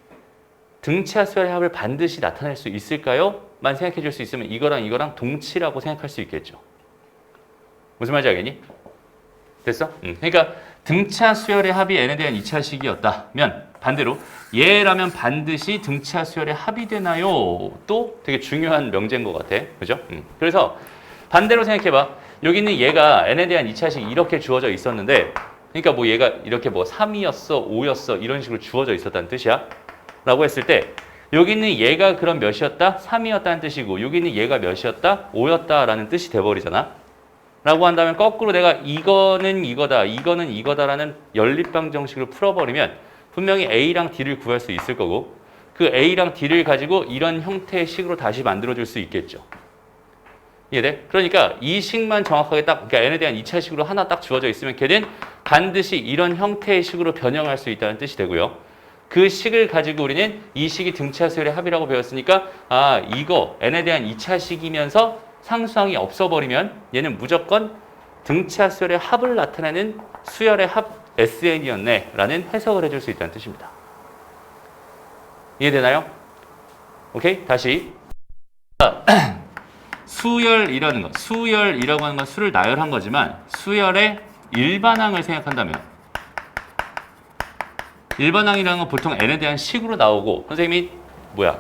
등차 수열의 합을 반드시 나타낼 수 있을까요? 만 생각해 줄 수 있으면 이거랑 동치라고 생각할 수 있겠죠. 무슨 말인지 알겠니? 됐어? 그러니까 등차 수열의 합이 n에 대한 2차식이었다면 반대로 얘라면 반드시 등차 수열의 합이 되나요? 또 되게 중요한 명제인 것 같아. 그죠? 그래서 반대로 생각해봐. 여기 있는 얘가 n에 대한 2차식이 이렇게 주어져 있었는데 그러니까 뭐 얘가 이렇게 뭐 3이었어, 5였어 이런 식으로 주어져 있었다는 뜻이야. 라고 했을 때 여기 있는 얘가 그럼 몇이었다? 3이었다는 뜻이고 여기 있는 얘가 몇이었다? 5였다라는 뜻이 돼버리잖아. 라고 한다면 거꾸로 내가 이거는 이거다, 이거는 이거다라는 연립방 정식을 풀어버리면 분명히 A랑 D를 구할 수 있을 거고 그 A랑 D를 가지고 이런 형태의 식으로 다시 만들어줄 수 있겠죠. 이해돼? 그러니까 이 식만 정확하게 딱 그러니까 n에 대한 2차식으로 하나 딱 주어져 있으면 걔는 반드시 이런 형태의 식으로 변형할 수 있다는 뜻이 되고요. 그 식을 가지고 우리는 이 식이 등차 수열의 합이라고 배웠으니까 이거 n에 대한 2차식이면서 상수항이 없어버리면 얘는 무조건 등차 수열의 합을 나타내는 수열의 합 SN이었네 라는 해석을 해줄 수 있다는 뜻입니다. 이해되나요? 오케이? 다시 수열이라는 것, 수열이라고 하는 건 수를 나열한 거지만 수열의 일반항을 생각한다면 일반항이라는 건 보통 n에 대한 식으로 나오고 선생님이 뭐야?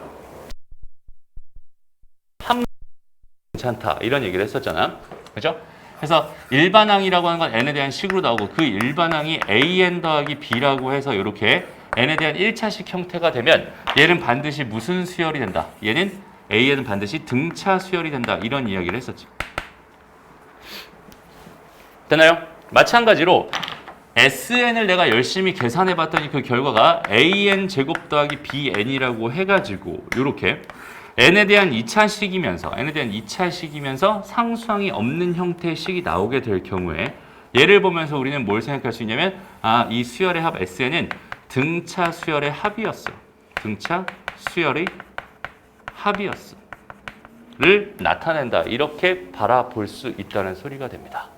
괜찮다 이런 얘기를 했었잖아. 그죠? 그래서 일반항이라고 하는 건 n에 대한 식으로 나오고 그 일반항이 an 더하기 b라고 해서 이렇게 n에 대한 1차식 형태가 되면 얘는 반드시 무슨 수열이 된다. 얘는 a는 반드시 등차 수열이 된다. 이런 이야기를 했었지. 되나요? 마찬가지로 SN을 내가 열심히 계산해 봤더니 그 결과가 AN 제곱 더하기 BN이라고 해가지고 이렇게 n에 대한 2차식이면서 상수항이 없는 형태의 식이 나오게 될 경우에 얘를 보면서 우리는 뭘 생각할 수 있냐면 이 수열의 합 SN은 등차 수열의 합이었어. 등차 수열의 합이었어. 를 나타낸다. 이렇게 바라볼 수 있다는 소리가 됩니다.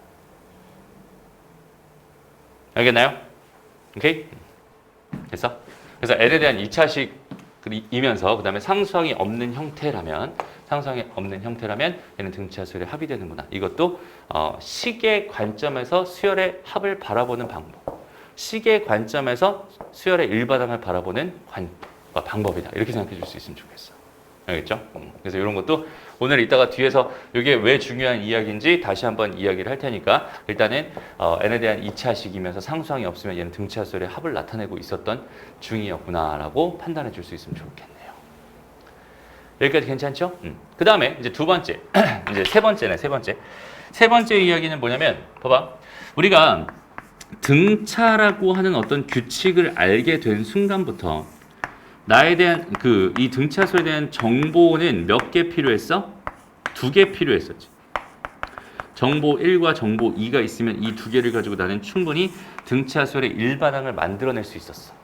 알겠나요? 오케이? 그래서 n에 대한 2차식이면서 그 다음에 상수항이 없는 형태라면 얘는 등차 수열의 합이 되는구나. 이것도 식의 관점에서 수열의 합을 바라보는 방법. 식의 관점에서 수열의 일반항을 바라보는 방법이다. 이렇게 생각해 줄 수 있으면 좋겠어. 알겠죠? 그래서 이런 것도 오늘 이따가 뒤에서 이게 왜 중요한 이야기인지 다시 한번 이야기를 할 테니까 일단은 n에 대한 2차식이면서 상수항이 없으면 얘는 등차 수열의 합을 나타내고 있었던 중이었구나라고 판단해 줄 수 있으면 좋겠네요. 여기까지 괜찮죠? 그 다음에 이제 두 번째, 이제 세 번째네. 세 번째 이야기는 뭐냐면 봐봐. 우리가 등차라고 하는 어떤 규칙을 알게 된 순간부터 나에 대한 이 등차수에 대한 정보는 몇 개 필요했어? 2개 필요했었지. 정보 1과 정보 2가 있으면 이 2개를 가지고 나는 충분히 등차수열의 일반항을 만들어낼 수 있었어.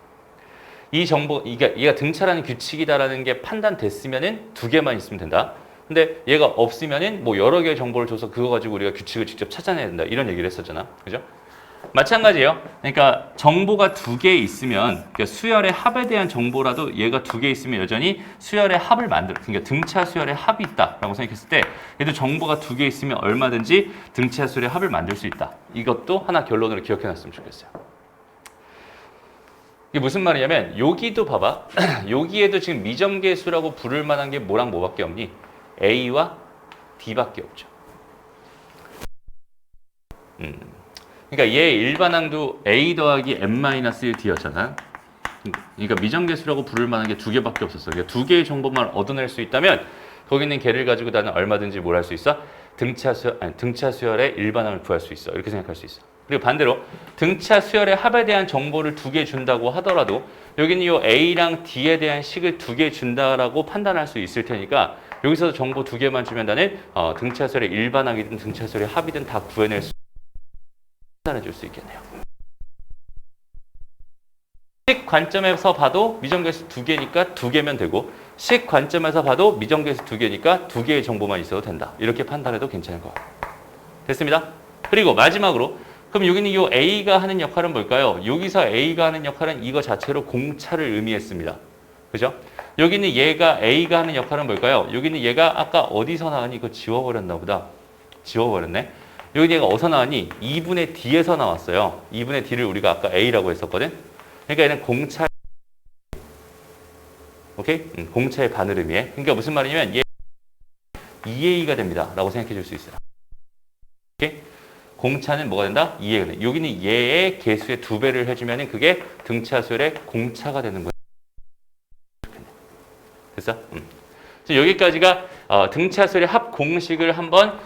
이 정보, 얘가 등차라는 규칙이다라는 게 판단됐으면은 2개만 있으면 된다. 근데 얘가 없으면은 뭐 여러 개의 정보를 줘서 그거 가지고 우리가 규칙을 직접 찾아내야 된다. 이런 얘기를 했었잖아. 그죠? 마찬가지예요. 그러니까 정보가 2개 있으면 그러니까 수열의 합에 대한 정보라도 얘가 2개 있으면 여전히 수열의 합을 그러니까 등차 수열의 합이 있다라고 생각했을 때 얘도 정보가 2개 있으면 얼마든지 등차 수열의 합을 만들 수 있다. 이것도 하나 결론으로 기억해 놨으면 좋겠어요. 이게 무슨 말이냐면 여기도 봐봐. 여기에도 지금 미정계수라고 부를 만한 게 뭐랑 뭐밖에 없니? A와 D밖에 없죠. 그러니까 얘 일반항도 A 더하기 M-1D였잖아. 그러니까 미정계수라고 부를 만한 게 2개밖에 없었어. 그러니까 2개의 정보만 얻어낼 수 있다면 거기 있는 걔를 가지고 나는 얼마든지 뭘 할 수 있어? 등차 수열의 일반항을 구할 수 있어. 이렇게 생각할 수 있어. 그리고 반대로 등차 수열의 합에 대한 정보를 2개 준다고 하더라도 여기는 이 A랑 D에 대한 식을 2개 준다라고 판단할 수 있을 테니까 여기서 정보 2개만 주면 나는 등차 수열의 일반항이든 등차 수열의 합이든 다 구해낼 수 판단해 줄 수 있겠네요. 식 관점에서 봐도 미정계수 2개니까 2개면 되고 식 관점에서 봐도 미정계수 2개니까 2개의 정보만 있어도 된다. 이렇게 판단해도 괜찮을 것 같아요. 됐습니다. 그리고 마지막으로 그럼 여기는 이 A가 하는 역할은 뭘까요? 여기서 A가 하는 역할은 이거 자체로 공차를 의미했습니다. 그죠? 여기는 얘가 A가 하는 역할은 뭘까요? 여기는 얘가 아까 어디서 나왔니? 이거 지워버렸나 보다. 지워버렸네. 여기 얘가 어디서 나왔니? 2분의 D에서 나왔어요. 2분의 D를 우리가 아까 A라고 했었거든. 그러니까 얘는 공차, 오케이? 공차의 반을 의미해. 그러니까 무슨 말이냐면 얘 2A가 됩니다. 라고 생각해 줄 수 있어요. 오케이? 공차는 뭐가 된다? 2A가 된다. 여기는 얘의 개수의 2배를 해주면 그게 등차 수열의 공차가 되는 거예요. 됐어? 여기까지가 등차 수열의 합 공식을 한번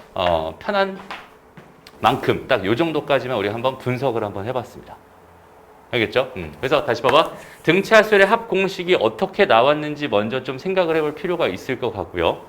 편한 만큼 딱 요 정도까지만 우리 한번 분석을 한번 해봤습니다. 알겠죠? 그래서 다시 봐봐. 등차 수열의 합 공식이 어떻게 나왔는지 먼저 좀 생각을 해볼 필요가 있을 것 같고요.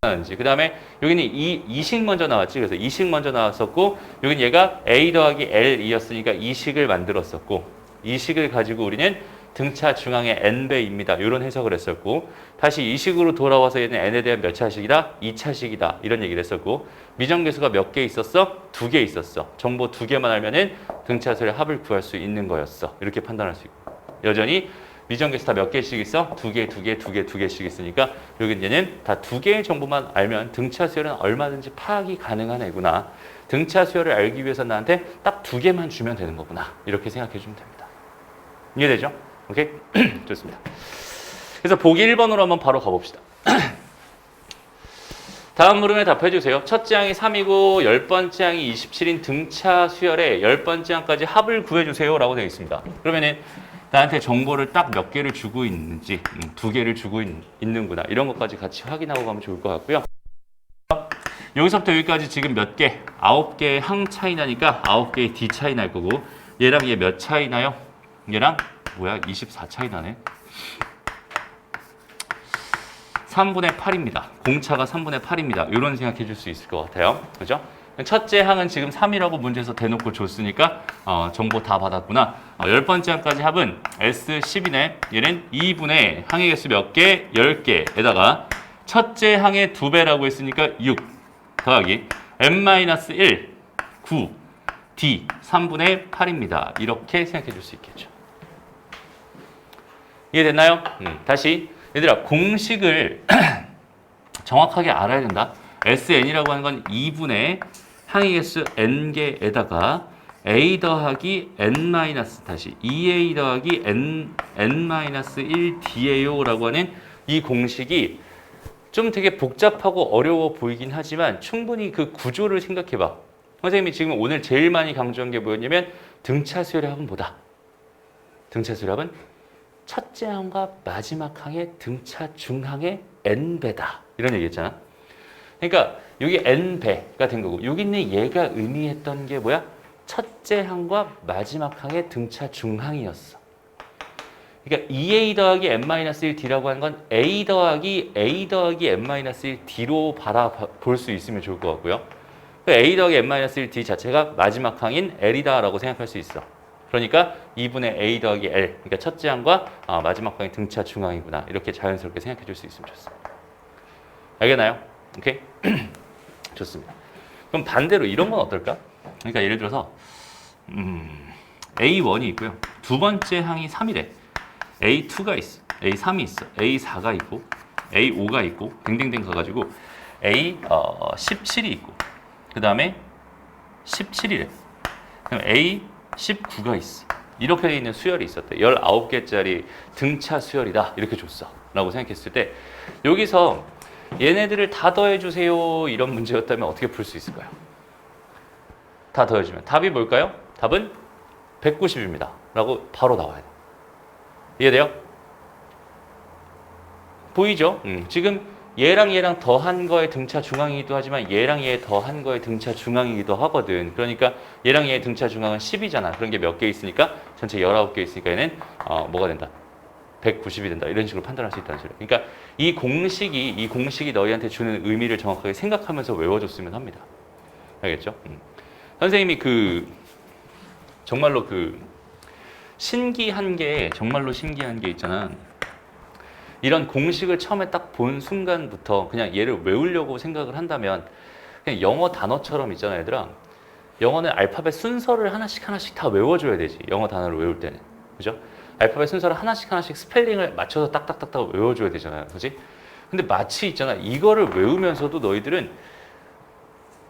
그 다음에 여기는 이식 먼저 나왔지. 그래서 이식 먼저 나왔었고 여기는 얘가 A 더하기 L이었으니까 이식을 만들었었고 이식을 가지고 우리는 등차 중앙의 n배입니다. 이런 해석을 했었고 다시 이식으로 돌아와서 얘는 n에 대한 몇 차식이다? 2차식이다. 이런 얘기를 했었고 미정계수가 몇 개 있었어? 2개 있었어. 정보 2개만 알면은 등차수열의 합을 구할 수 있는 거였어. 이렇게 판단할 수 있고 여전히 미정계수 다 몇 개씩 있어? 2개씩 있으니까 여기 얘는 다 2개의 정보만 알면 등차수열은 얼마든지 파악이 가능한 애구나. 등차수열을 알기 위해서 나한테 딱 2개만 주면 되는 거구나. 이렇게 생각해 주면 됩니다. 이해되죠? 오케이? 좋습니다. 그래서 보기 1번으로 한번 바로 가봅시다. 다음 물음에 답해주세요. 첫째 항이 3이고 10번째 항이 27인 등차 수열의 10번째 항까지 합을 구해주세요 라고 되어 있습니다. 그러면은 나한테 정보를 딱 몇 개를 주고 있는지 2개를 주고 있는구나 이런 것까지 같이 확인하고 가면 좋을 것 같고요. 여기서부터 여기까지 지금 몇 개? 9개의 항 차이 나니까 9개의 D 차이 날 거고 얘랑 얘 몇 차이 나요? 얘랑 뭐야 24 차이 나네. 3분의 8입니다. 공차가 3분의 8입니다. 이런 생각해 줄 수 있을 것 같아요. 그죠? 첫째 항은 지금 3이라고 문제에서 대놓고 줬으니까 정보 다 받았구나. 10번째 항까지 합은 S10이네. 얘는 2분의 항의 개수 몇 개? 10개에다가 첫째 항의 2배라고 했으니까 6 더하기 n-1 9 D 3분의 8입니다. 이렇게 생각해 줄 수 있겠죠. 이해됐나요? 다시 얘들아 공식을 정확하게 알아야 된다. SN이라고 하는 건 2분의 항의 개수 n개에다가 a 더하기 n 마이너스 다시 2a 더하기 n-1d예요 라고 하는 이 공식이 좀 되게 복잡하고 어려워 보이긴 하지만 충분히 그 구조를 생각해봐. 선생님이 지금 오늘 제일 많이 강조한 게 뭐였냐면 등차 수열의 합은 뭐다? 등차 수열의 합은 첫째 항과 마지막 항의 등차 중항의 n배다. 이런 얘기 했잖아. 그러니까 여기 n배가 된 거고 여기 있는 얘가 의미했던 게 뭐야? 첫째 항과 마지막 항의 등차 중항이었어. 그러니까 2a 더하기 n-1d라고 하는 건 a 더하기 n-1d로 바라볼 수 있으면 좋을 것 같고요. a 더하기 n-1d 자체가 마지막 항인 l이다라고 생각할 수 있어. 그러니까 2분의 a 더하기 l, 그러니까 첫째 항과 마지막 항의 등차 중항이구나. 이렇게 자연스럽게 생각해 줄 수 있으면 좋습니다. 알겠나요? 오케이? 좋습니다. 그럼 반대로 이런 건 어떨까? 그러니까 예를 들어서 A1이 있고요. 두 번째 항이 3이래. A2가 있어. A3이 있어. A4가 있고 A5가 있고 댕댕댕 가가지고 A17이 있고 그 다음에 17이래. 그럼 A19가 있어. 이렇게 되어 있는 수열이 있었대. 19개짜리 등차 수열이다. 이렇게 줬어. 라고 생각했을 때 여기서 얘네들을 다 더해주세요. 이런 문제였다면 어떻게 풀 수 있을까요? 다 더해주면 답이 뭘까요? 답은 190입니다. 라고 바로 나와야 돼. 이해돼요? 보이죠? 지금 얘랑 얘랑 더한 거의 등차 중앙이기도 하지만 얘랑 얘 더한 거의 등차 중앙이기도 하거든. 그러니까 얘랑 얘의 등차 중앙은 10이잖아. 그런 게 몇 개 있으니까 전체 19개 있으니까 얘는 뭐가 된다? 190이 된다. 이런 식으로 판단할 수 있다는 소리예요. 그러니까 이 공식이 너희한테 주는 의미를 정확하게 생각하면서 외워줬으면 합니다. 알겠죠? 선생님이 정말로 정말로 신기한 게 있잖아. 이런 공식을 처음에 딱 본 순간부터 그냥 얘를 외우려고 생각을 한다면 그냥 영어 단어처럼 있잖아, 얘들아. 영어는 알파벳 순서를 하나씩 다 외워줘야 되지. 영어 단어를 외울 때는. 그죠? 알파벳 순서를 하나씩 스펠링을 맞춰서 딱딱딱딱 외워줘야 되잖아요. 그지? 근데 마치 있잖아. 이거를 외우면서도 너희들은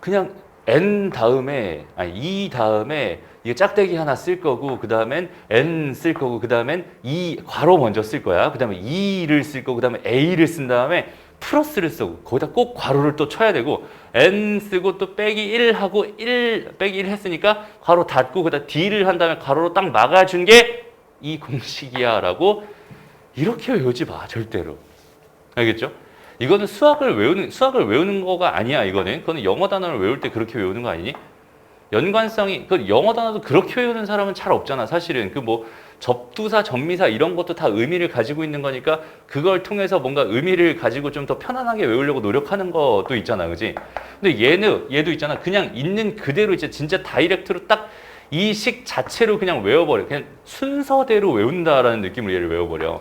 그냥 N 다음에, E 다음에 이게 짝대기 하나 쓸 거고, 그 다음엔 N 쓸 거고, 그 다음엔 E 괄호 먼저 쓸 거야. 그 다음에 E를 쓸 거고, 그 다음에 A를 쓴 다음에 플러스를 쓰고, 거기다 꼭 괄호를 또 쳐야 되고, N 쓰고 또 빼기 1 하고, 빼기 1 했으니까 괄호 닫고, 그다음 D를 한 다음에 괄호로 딱 막아준 게 이 공식이야 라고 이렇게 외우지 마, 절대로. 알겠죠? 이거는 수학을 외우는 거가 아니야, 이거는. 그거는 영어 단어를 외울 때 그렇게 외우는 거 아니니? 연관성이, 영어 단어도 그렇게 외우는 사람은 잘 없잖아, 사실은. 접두사, 접미사 이런 것도 다 의미를 가지고 있는 거니까 그걸 통해서 뭔가 의미를 가지고 좀 더 편안하게 외우려고 노력하는 것도 있잖아, 그지? 근데 얘도 있잖아. 그냥 있는 그대로 이제 진짜 다이렉트로 딱 이 식 자체로 그냥 외워버려. 그냥 순서대로 외운다라는 느낌으로 얘를 외워버려.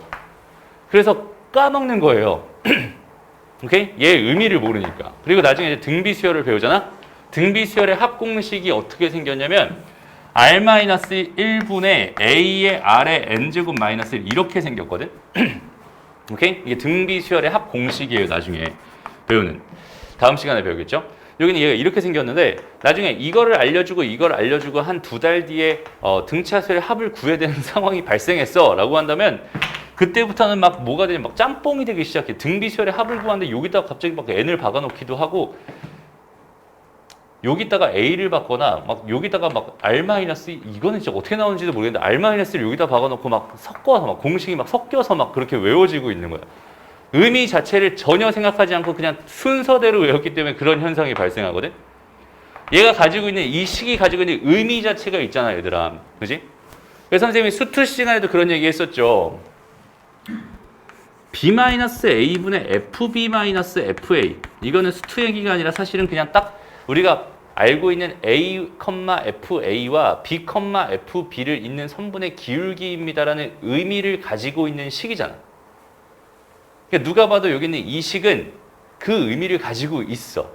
그래서 까먹는 거예요. 오케이? 얘의 의미를 모르니까. 그리고 나중에 이제 등비수열을 배우잖아? 등비수열의 합공식이 어떻게 생겼냐면 R-1분의 A의 R의 N제곱 마이너스 1 이렇게 생겼거든? 오케이? 이게 등비수열의 합공식이에요, 나중에 배우는. 다음 시간에 배우겠죠? 여기는 얘가 이렇게 생겼는데 나중에 이거를 알려주고 한 2달 뒤에 등차수열의 합을 구해야 되는 상황이 발생했어 라고 한다면 그때부터는 막 뭐가 되냐, 막 짬뽕이 되기 시작해. 등비수열의 합을 구하는데 여기다가 갑자기 막 n을 박아놓기도 하고, 여기다가 a를 받거나 막 여기다가 막 r 마이너스, 이거는 진짜 어떻게 나오는지도 모르겠는데 r 마이너스를 여기다 박아놓고 막 섞어서 막 공식이 막 섞여서 막 그렇게 외워지고 있는 거야. 의미 자체를 전혀 생각하지 않고 그냥 순서대로 외웠기 때문에 그런 현상이 발생하거든. 얘가 가지고 있는, 이 식이 가지고 있는 의미 자체가 있잖아, 얘들아. 그지? 그래서 선생님이 수투 시간에도 그런 얘기 했었죠. b-a분의 fb-fa. 이거는 수투 얘기가 아니라 사실은 그냥 딱 우리가 알고 있는 a, fa와 b, fb를 잇는 선분의 기울기입니다라는 의미를 가지고 있는 식이잖아. 그러니까 누가 봐도 여기 있는 이 식은 그 의미를 가지고 있어.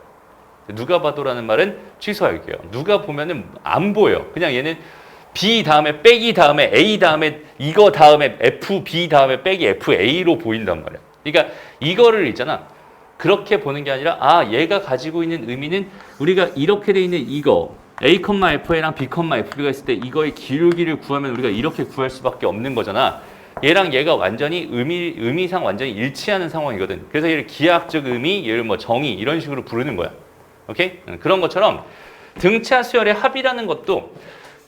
누가 봐도라는 말은 취소할게요. 누가 보면은 안 보여. 그냥 얘는 b 다음에 빼기 다음에 a 다음에 이거 다음에 fb 다음에 빼기 fa로 보인단 말이야. 그러니까 이거를 있잖아. 그렇게 보는 게 아니라 얘가 가지고 있는 의미는 우리가 이렇게 돼 있는 이거 a, fa랑 b, fb가 있을 때 이거의 기울기를 구하면 우리가 이렇게 구할 수밖에 없는 거잖아. 얘랑 얘가 완전히 의미상 완전히 일치하는 상황이거든. 그래서 얘를 기하학적 의미, 얘를 뭐 정의 이런 식으로 부르는 거야. 오케이? 그런 것처럼 등차 수열의 합이라는 것도,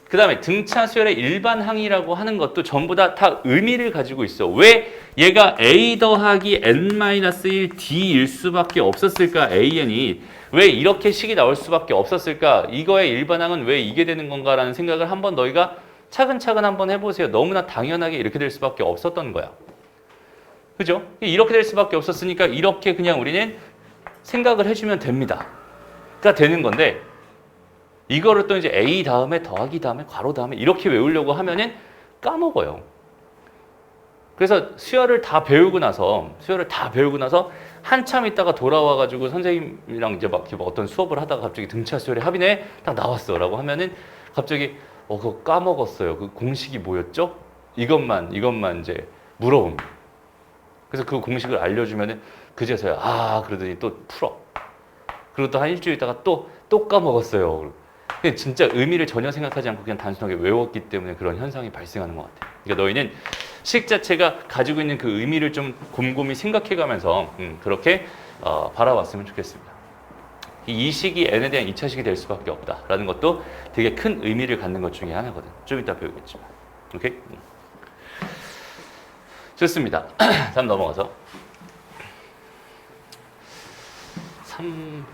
그 다음에 등차 수열의 일반 항이라고 하는 것도 전부 다 의미를 가지고 있어. 왜 얘가 a 더하기 n-1 d일 수밖에 없었을까? an이 왜 이렇게 식이 나올 수밖에 없었을까? 이거의 일반 항은 왜 이게 되는 건가라는 생각을 한번 너희가 차근차근 한번 해보세요. 너무나 당연하게 이렇게 될 수밖에 없었던 거야. 그죠? 이렇게 될 수밖에 없었으니까 이렇게 그냥 우리는 생각을 해주면 됩니다. 가 되는 건데, 이거를 또 이제 a 다음에 더하기 다음에 괄호 다음에 이렇게 외우려고 하면은 까먹어요. 그래서 수열을 다 배우고 나서 한참 있다가 돌아와가지고 선생님이랑 이제 막 어떤 수업을 하다가 갑자기 등차 수열의 합이네 딱 나왔어라고 하면은 갑자기 그거 까먹었어요. 그 공식이 뭐였죠? 이것만 이제 물어봅니다. 그래서 그 공식을 알려주면은 그제서야 그러더니 또 풀어. 그리고 또 한 일주일 있다가 또 까먹었어요. 진짜 의미를 전혀 생각하지 않고 그냥 단순하게 외웠기 때문에 그런 현상이 발생하는 것 같아요. 그러니까 너희는 식 자체가 가지고 있는 그 의미를 좀 곰곰이 생각해가면서 그렇게 바라봤으면 좋겠습니다. 이 식이 n에 대한 2차식이 될 수밖에 없다라는 것도 되게 큰 의미를 갖는 것 중에 하나거든. 좀 이따 배우겠지만. 오케이? 좋습니다. 다음 넘어가서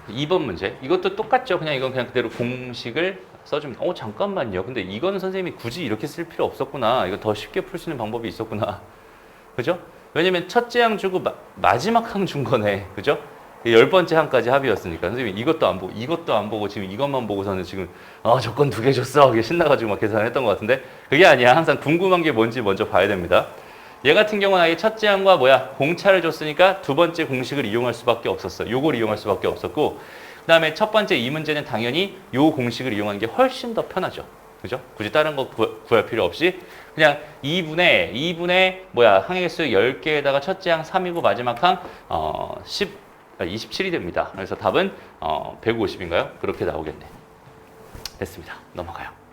2번 문제. 이것도 똑같죠. 그냥 그대로 공식을 써줍니다. 잠깐만요. 근데 이거는 선생님이 굳이 이렇게 쓸 필요 없었구나. 이거 더 쉽게 풀 수 있는 방법이 있었구나. 그죠? 왜냐면 첫째 항 주고 마지막 항 준 거네. 그죠? 10번째 항까지 합이었으니까. 선생님이 이것도 안 보고 지금 이것만 보고서는 지금 조건 2개 줬어. 이게 신나가지고 막 계산을 했던 것 같은데 그게 아니야. 항상 궁금한 게 뭔지 먼저 봐야 됩니다. 얘 같은 경우는 아예 첫째 항과 공차를 줬으니까 두 번째 공식을 이용할 수밖에 없었어. 요걸 이용할 수밖에 없었고, 그 다음에 첫 번째 이 문제는 당연히 요 공식을 이용하는 게 훨씬 더 편하죠. 그죠? 굳이 다른 거 구할 필요 없이 그냥 2분의 항의 수 10개에다가 첫째 항 3이고 마지막 항 27이 됩니다. 그래서 답은 150인가요? 그렇게 나오겠네. 됐습니다. 넘어가요.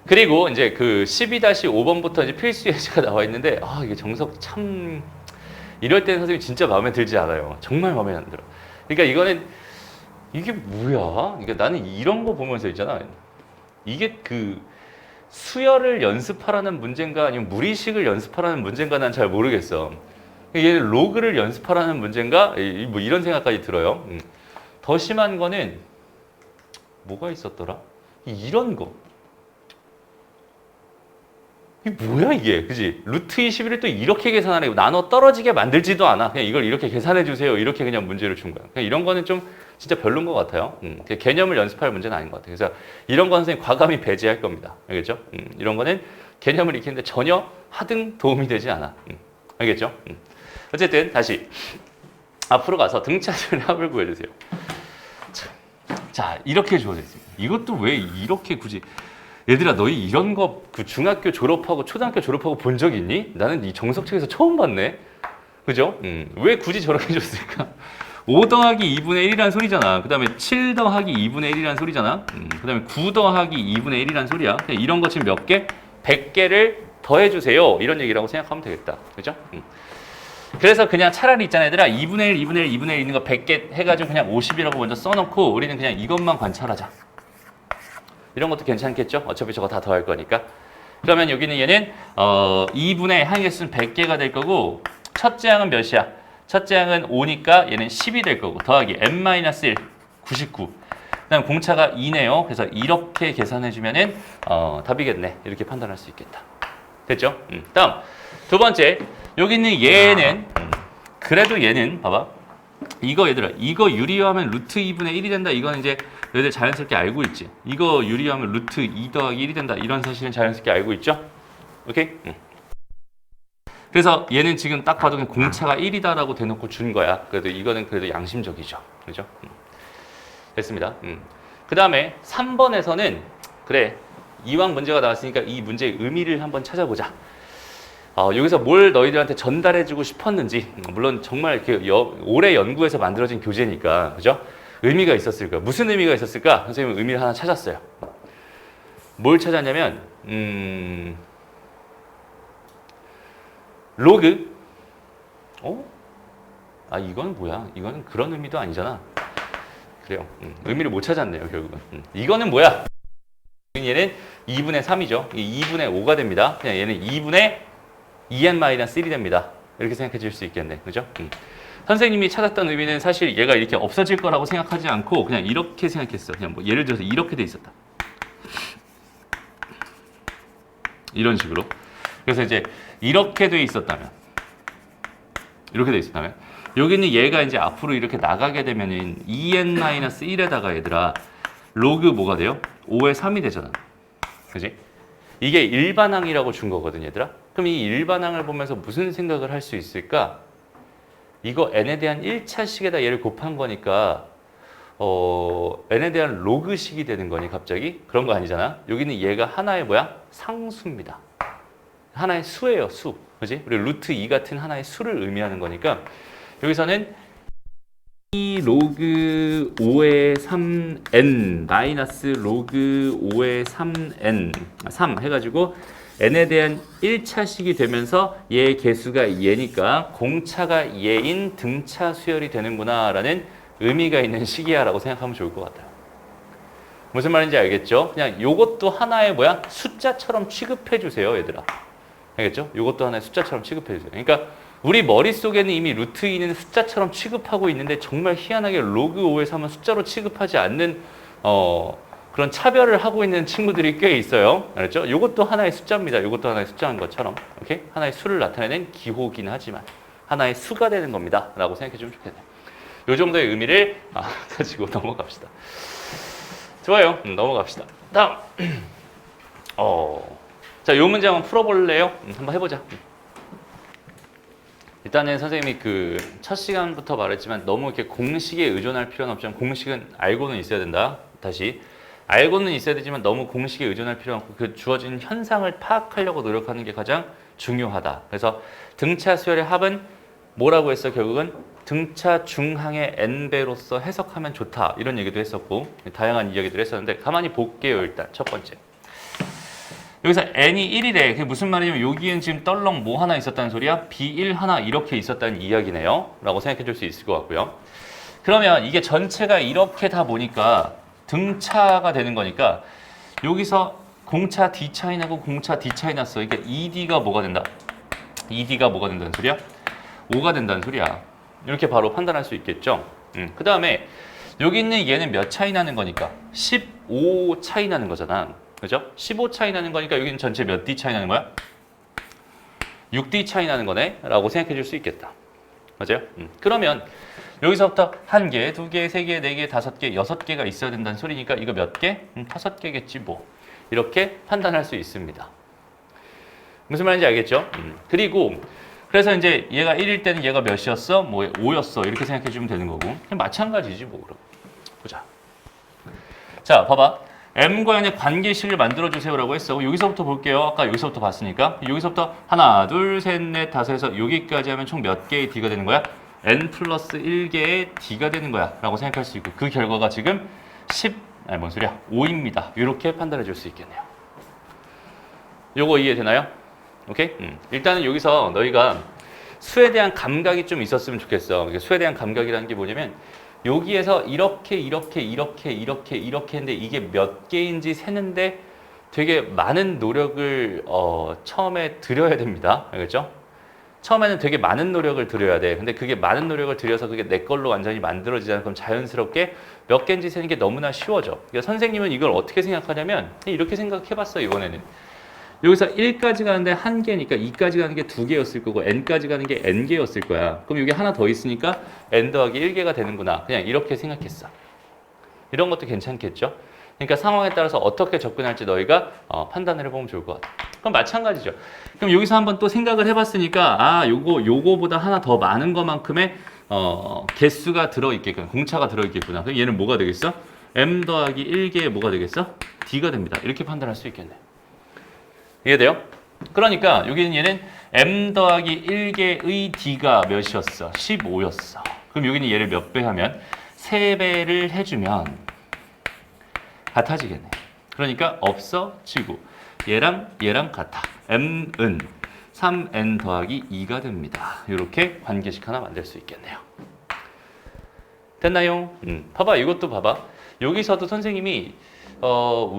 그리고 이제 그 12-5번부터 이제 필수 예제가 나와 있는데 이게 정석 참 이럴 때는 선생님이 진짜 마음에 들지 않아요. 정말 마음에 안 들어. 그러니까 이게 뭐야? 그러니까 나는 이런 거 보면서 있잖아. 이게 그 수열을 연습하라는 문제인가 아니면 무리식을 연습하라는 문제인가 난 잘 모르겠어. 얘는 로그를 연습하라는 문제인가? 뭐 이런 생각까지 들어요. 더 심한 거는 뭐가 있었더라? 이런 거. 이게 뭐야 이게, 그지? 루트 21을 또 이렇게 계산하래. 나눠 떨어지게 만들지도 않아. 그냥 이걸 이렇게 계산해 주세요. 이렇게 그냥 문제를 준 거야. 그냥 이런 거는 좀 진짜 별론 것 같아요. 개념을 연습할 문제는 아닌 것 같아요. 그래서 이런 건 선생님 과감히 배제할 겁니다. 알겠죠? 이런 거는 개념을 익히는데 전혀 하등 도움이 되지 않아. 알겠죠? 어쨌든 다시 앞으로 가서 등차수열의 합을 구해주세요. 자, 이렇게 주어져 있습니다. 이것도 왜 이렇게 굳이, 얘들아 너희 이런 거 그 중학교 졸업하고 초등학교 졸업하고 본 적 있니? 나는 이 정석책에서 처음 봤네. 그죠? 왜 굳이 저렇게 줬을까? 5 더하기 2분의 1이란 소리잖아. 그 다음에 7 더하기 2분의 1이란 소리잖아. 그 다음에 9 더하기 2분의 1이란 소리야. 이런 거 지금 몇 개? 100개를 더해주세요. 이런 얘기라고 생각하면 되겠다. 그죠? 그래서 그냥 차라리 있잖아 얘들아 2분의 1, 2분의 1, 2분의 1 있는 거 100개 해가지고 그냥 50이라고 먼저 써놓고 우리는 그냥 이것만 관찰하자. 이런 것도 괜찮겠죠? 어차피 저거 다 더할 거니까. 그러면 여기는 얘는 2분의 항의 수는 100개가 될 거고 첫째 항은 몇이야? 첫째 항은 5니까 얘는 10이 될 거고 더하기 n-1, 99. 그다음 공차가 2네요. 그래서 이렇게 계산해주면은 답이겠네. 이렇게 판단할 수 있겠다. 됐죠? 다음 두 번째 여기 있는 얘는 그래도 얘는 봐봐 이거 얘들아 이거 유리화하면 루트 2분의 1이 된다. 이거는 이제 너희들 자연스럽게 알고 있지. 이거 유리화하면 루트 2 더하기 1이 된다. 이런 사실은 자연스럽게 알고 있죠? 오케이? 그래서 얘는 지금 딱 봐도 그냥 공차가 1이다라고 대놓고 준 거야. 그래도 이거는 그래도 양심적이죠. 그죠? 됐습니다. 그 다음에 3번에서는 그래 이왕 문제가 나왔으니까 이 문제의 의미를 한번 찾아보자. 여기서 뭘 너희들한테 전달해주고 싶었는지 물론 정말 이렇게 오래 연구해서 만들어진 교재니까 그죠? 의미가 있었을까? 무슨 의미가 있었을까? 선생님은 의미를 하나 찾았어요. 뭘 찾았냐면 로그 이건 뭐야? 이거는 그런 의미도 아니잖아. 그래요. 의미를 못 찾았네요 결국은. 이거는 뭐야? 얘는 2분의 3이죠. 2분의 5가 됩니다. 그냥 얘는 2분의 2n-1이 됩니다. 이렇게 생각해 줄 수 있겠네. 그죠? 선생님이 찾았던 의미는 사실 얘가 이렇게 없어질 거라고 생각하지 않고 그냥 이렇게 생각했어. 그냥 뭐 예를 들어서 이렇게 돼 있었다. 이런 식으로. 그래서 이제 이렇게 돼 있었다면 여기는 얘가 이제 앞으로 이렇게 나가게 되면은 2n-1에다가 얘들아 로그 뭐가 돼요? 5의 3이 되잖아. 그지? 이게 일반항이라고 준 거거든 얘들아. 그럼 이 일반항을 보면서 무슨 생각을 할 수 있을까? 이거 n에 대한 1차식에다 얘를 곱한 거니까 n에 대한 로그식이 되는 거니 갑자기? 그런 거 아니잖아. 여기는 얘가 하나의 뭐야? 상수입니다. 하나의 수예요, 수. 그지? 우리 루트 2 같은 하나의 수를 의미하는 거니까 여기서는 2 로그 5의 3n 마이너스 로그 5의 3n 3 해가지고 n에 대한 1차식이 되면서 얘의 개수가 얘니까 공차가 얘인 등차 수열이 되는구나 라는 의미가 있는 식이야 라고 생각하면 좋을 것 같아요. 무슨 말인지 알겠죠? 그냥 요것도 하나의 뭐야? 숫자처럼 취급해 주세요 얘들아. 알겠죠? 요것도 하나의 숫자처럼 취급해 주세요. 그러니까 우리 머릿속에는 이미 루트 2는 숫자처럼 취급하고 있는데 정말 희한하게 로그 5의 3은 숫자로 취급하지 않는 그런 차별을 하고 있는 친구들이 꽤 있어요. 알았죠? 이것도 하나의 숫자입니다. 이것도 하나의 숫자인 것처럼. 오케이? 하나의 수를 나타내는 기호긴 하지만 하나의 수가 되는 겁니다. 라고 생각해 주면 좋겠네요. 이 정도의 의미를 가지고 넘어갑시다. 좋아요. 넘어갑시다. 다음. 자, 요 문제 한번 풀어볼래요? 한번 해보자. 일단은 선생님이 그 첫 시간부터 말했지만 너무 이렇게 공식에 의존할 필요는 없지만 공식은 알고는 있어야 된다. 다시. 알고는 있어야 되지만 너무 공식에 의존할 필요는 없고 그 주어진 현상을 파악하려고 노력하는 게 가장 중요하다. 그래서 등차 수열의 합은 뭐라고 했어? 결국은 등차 중항의 n배로서 해석하면 좋다. 이런 얘기도 했었고 다양한 이야기들을 했었는데 가만히 볼게요. 일단 첫 번째. 여기서 n이 1이래. 그게 무슨 말이냐면 여기엔 지금 떨렁 뭐 하나 있었다는 소리야? b1 하나 이렇게 있었다는 이야기네요. 라고 생각해 줄 수 있을 것 같고요. 그러면 이게 전체가 이렇게 다 보니까 등차가 되는 거니까 여기서 공차 d 차이 나고 공차 d 차이 났어. 그러니까 ed가 뭐가 된다? ed가 뭐가 된다는 소리야? 5가 된다는 소리야. 이렇게 바로 판단할 수 있겠죠. 그 다음에 여기 있는 얘는 몇 차이 나는 거니까 15 차이 나는 거잖아. 그죠? 15 차이 나는 거니까 여기는 전체 몇 d 차이 나는 거야? 6d 차이 나는 거네 라고 생각해 줄 수 있겠다. 맞아요? 그러면 여기서부터 1개, 2개, 3개, 4개, 5개, 6개가 있어야 된다는 소리니까 이거 몇 개? 5개겠지 뭐. 이렇게 판단할 수 있습니다. 무슨 말인지 알겠죠? 그리고 그래서 이제 얘가 1일 때는 얘가 몇이었어? 뭐 5였어. 이렇게 생각해 주면 되는 거고. 그냥 마찬가지지 뭐 그럼. 보자. 자, 봐봐. m과 n의 관계식을 만들어주세요라고 했어. 여기서부터 볼게요. 아까 여기서부터 봤으니까. 여기서부터 하나, 둘, 셋, 넷, 다섯에서 여기까지 하면 총 몇 개의 d가 되는 거야? n 플러스 1개의 d가 되는 거야. 라고 생각할 수 있고 그 결과가 지금 뭔 소리야? 5입니다. 이렇게 판단해 줄 수 있겠네요. 요거 이해되나요? 오케이? 일단은 여기서 너희가 수에 대한 감각이 좀 있었으면 좋겠어. 수에 대한 감각이라는 게 뭐냐면 여기에서 이렇게 했는데 이게 몇 개인지 세는데 되게 많은 노력을 처음에 들여야 됩니다. 알겠죠? 처음에는 되게 많은 노력을 들여야 돼. 근데 그게 많은 노력을 들여서 그게 내 걸로 완전히 만들어지잖아. 그럼 자연스럽게 몇 개인지 세는 게 너무나 쉬워져. 그러니까 선생님은 이걸 어떻게 생각하냐면 이렇게 생각해봤어 이번에는. 여기서 1까지 가는데 1개니까 2까지 가는 게 2개였을 거고 n까지 가는 게 n개였을 거야. 그럼 여기 하나 더 있으니까 n 더하기 1개가 되는구나. 그냥 이렇게 생각했어. 이런 것도 괜찮겠죠? 그러니까 상황에 따라서 어떻게 접근할지 너희가 판단을 해보면 좋을 것 같아. 그럼 마찬가지죠. 그럼 여기서 한번 또 생각을 해봤으니까 요거보다 하나 더 많은 것만큼의 개수가 들어있겠구나. 공차가 들어있겠구나. 그럼 얘는 뭐가 되겠어? m 더하기 1개의 뭐가 되겠어? d가 됩니다. 이렇게 판단할 수 있겠네. 이해돼요? 그러니까 여기는 얘는 m 더하기 1개의 d가 몇이었어? 15였어. 그럼 여기는 얘를 몇 배 하면 3배를 해주면 같아지겠네. 그러니까 없어지고 얘랑 같아. m은 3n 더하기 2가 됩니다. 이렇게 관계식 하나 만들 수 있겠네요. 됐나요? 봐봐. 이것도 봐봐. 여기서도 선생님이